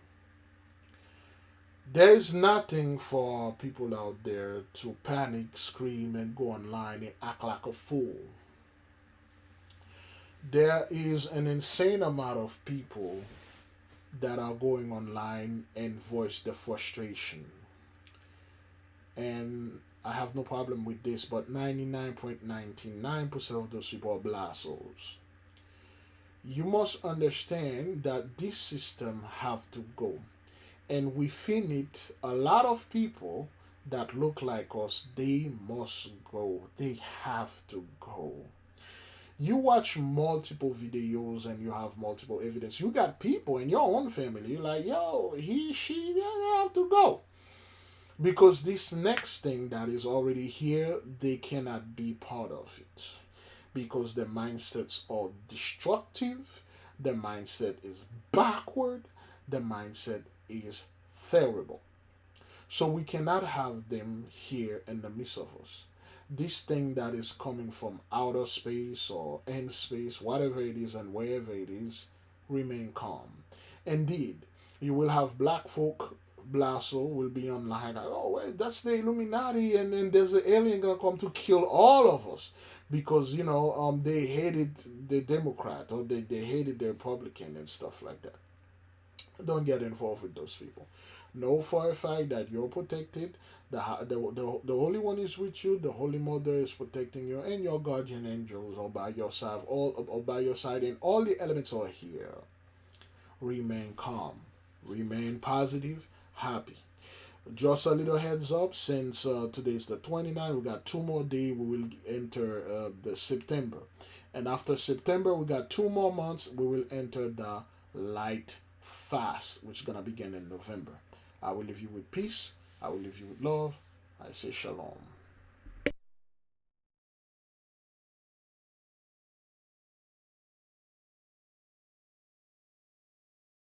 There's nothing for people out there to panic, scream, and go online and act like a fool. There is an insane amount of people that are going online and voice their frustration. And I have no problem with this, but 99.99% of those people are blassos. You must understand that this system have to go. And within it, a lot of people that look like us, they must go. They have to go. You watch multiple videos and you have multiple evidence. You got people in your own family, you're like, yo, he, she, they have to go. Because this next thing that is already here, they cannot be part of it. Because their mindsets are destructive, their mindset is backward, their mindset is terrible. So we cannot have them here in the midst of us. This thing that is coming from outer space or end space, whatever it is and wherever it is, remain calm. Indeed, you will have black folk, Blasso will be online. Like, oh, wait, that's the Illuminati, and then there's an alien gonna come to kill all of us because they hated the Democrat or they hated the Republican and stuff like that. Don't get involved with those people. Know for a fact that you're protected. The Holy One is with you. The Holy Mother is protecting you, and your guardian angels are by your side. All by your side, and all the elements are here. Remain calm. Remain positive. Happy. Just a little heads up, since today's the 29th, we got 2 more days. We will enter the September, and after September, we got 2 more months. We will enter the light fast, which is gonna begin in November. I will leave you with peace. I will leave you with love. I say shalom.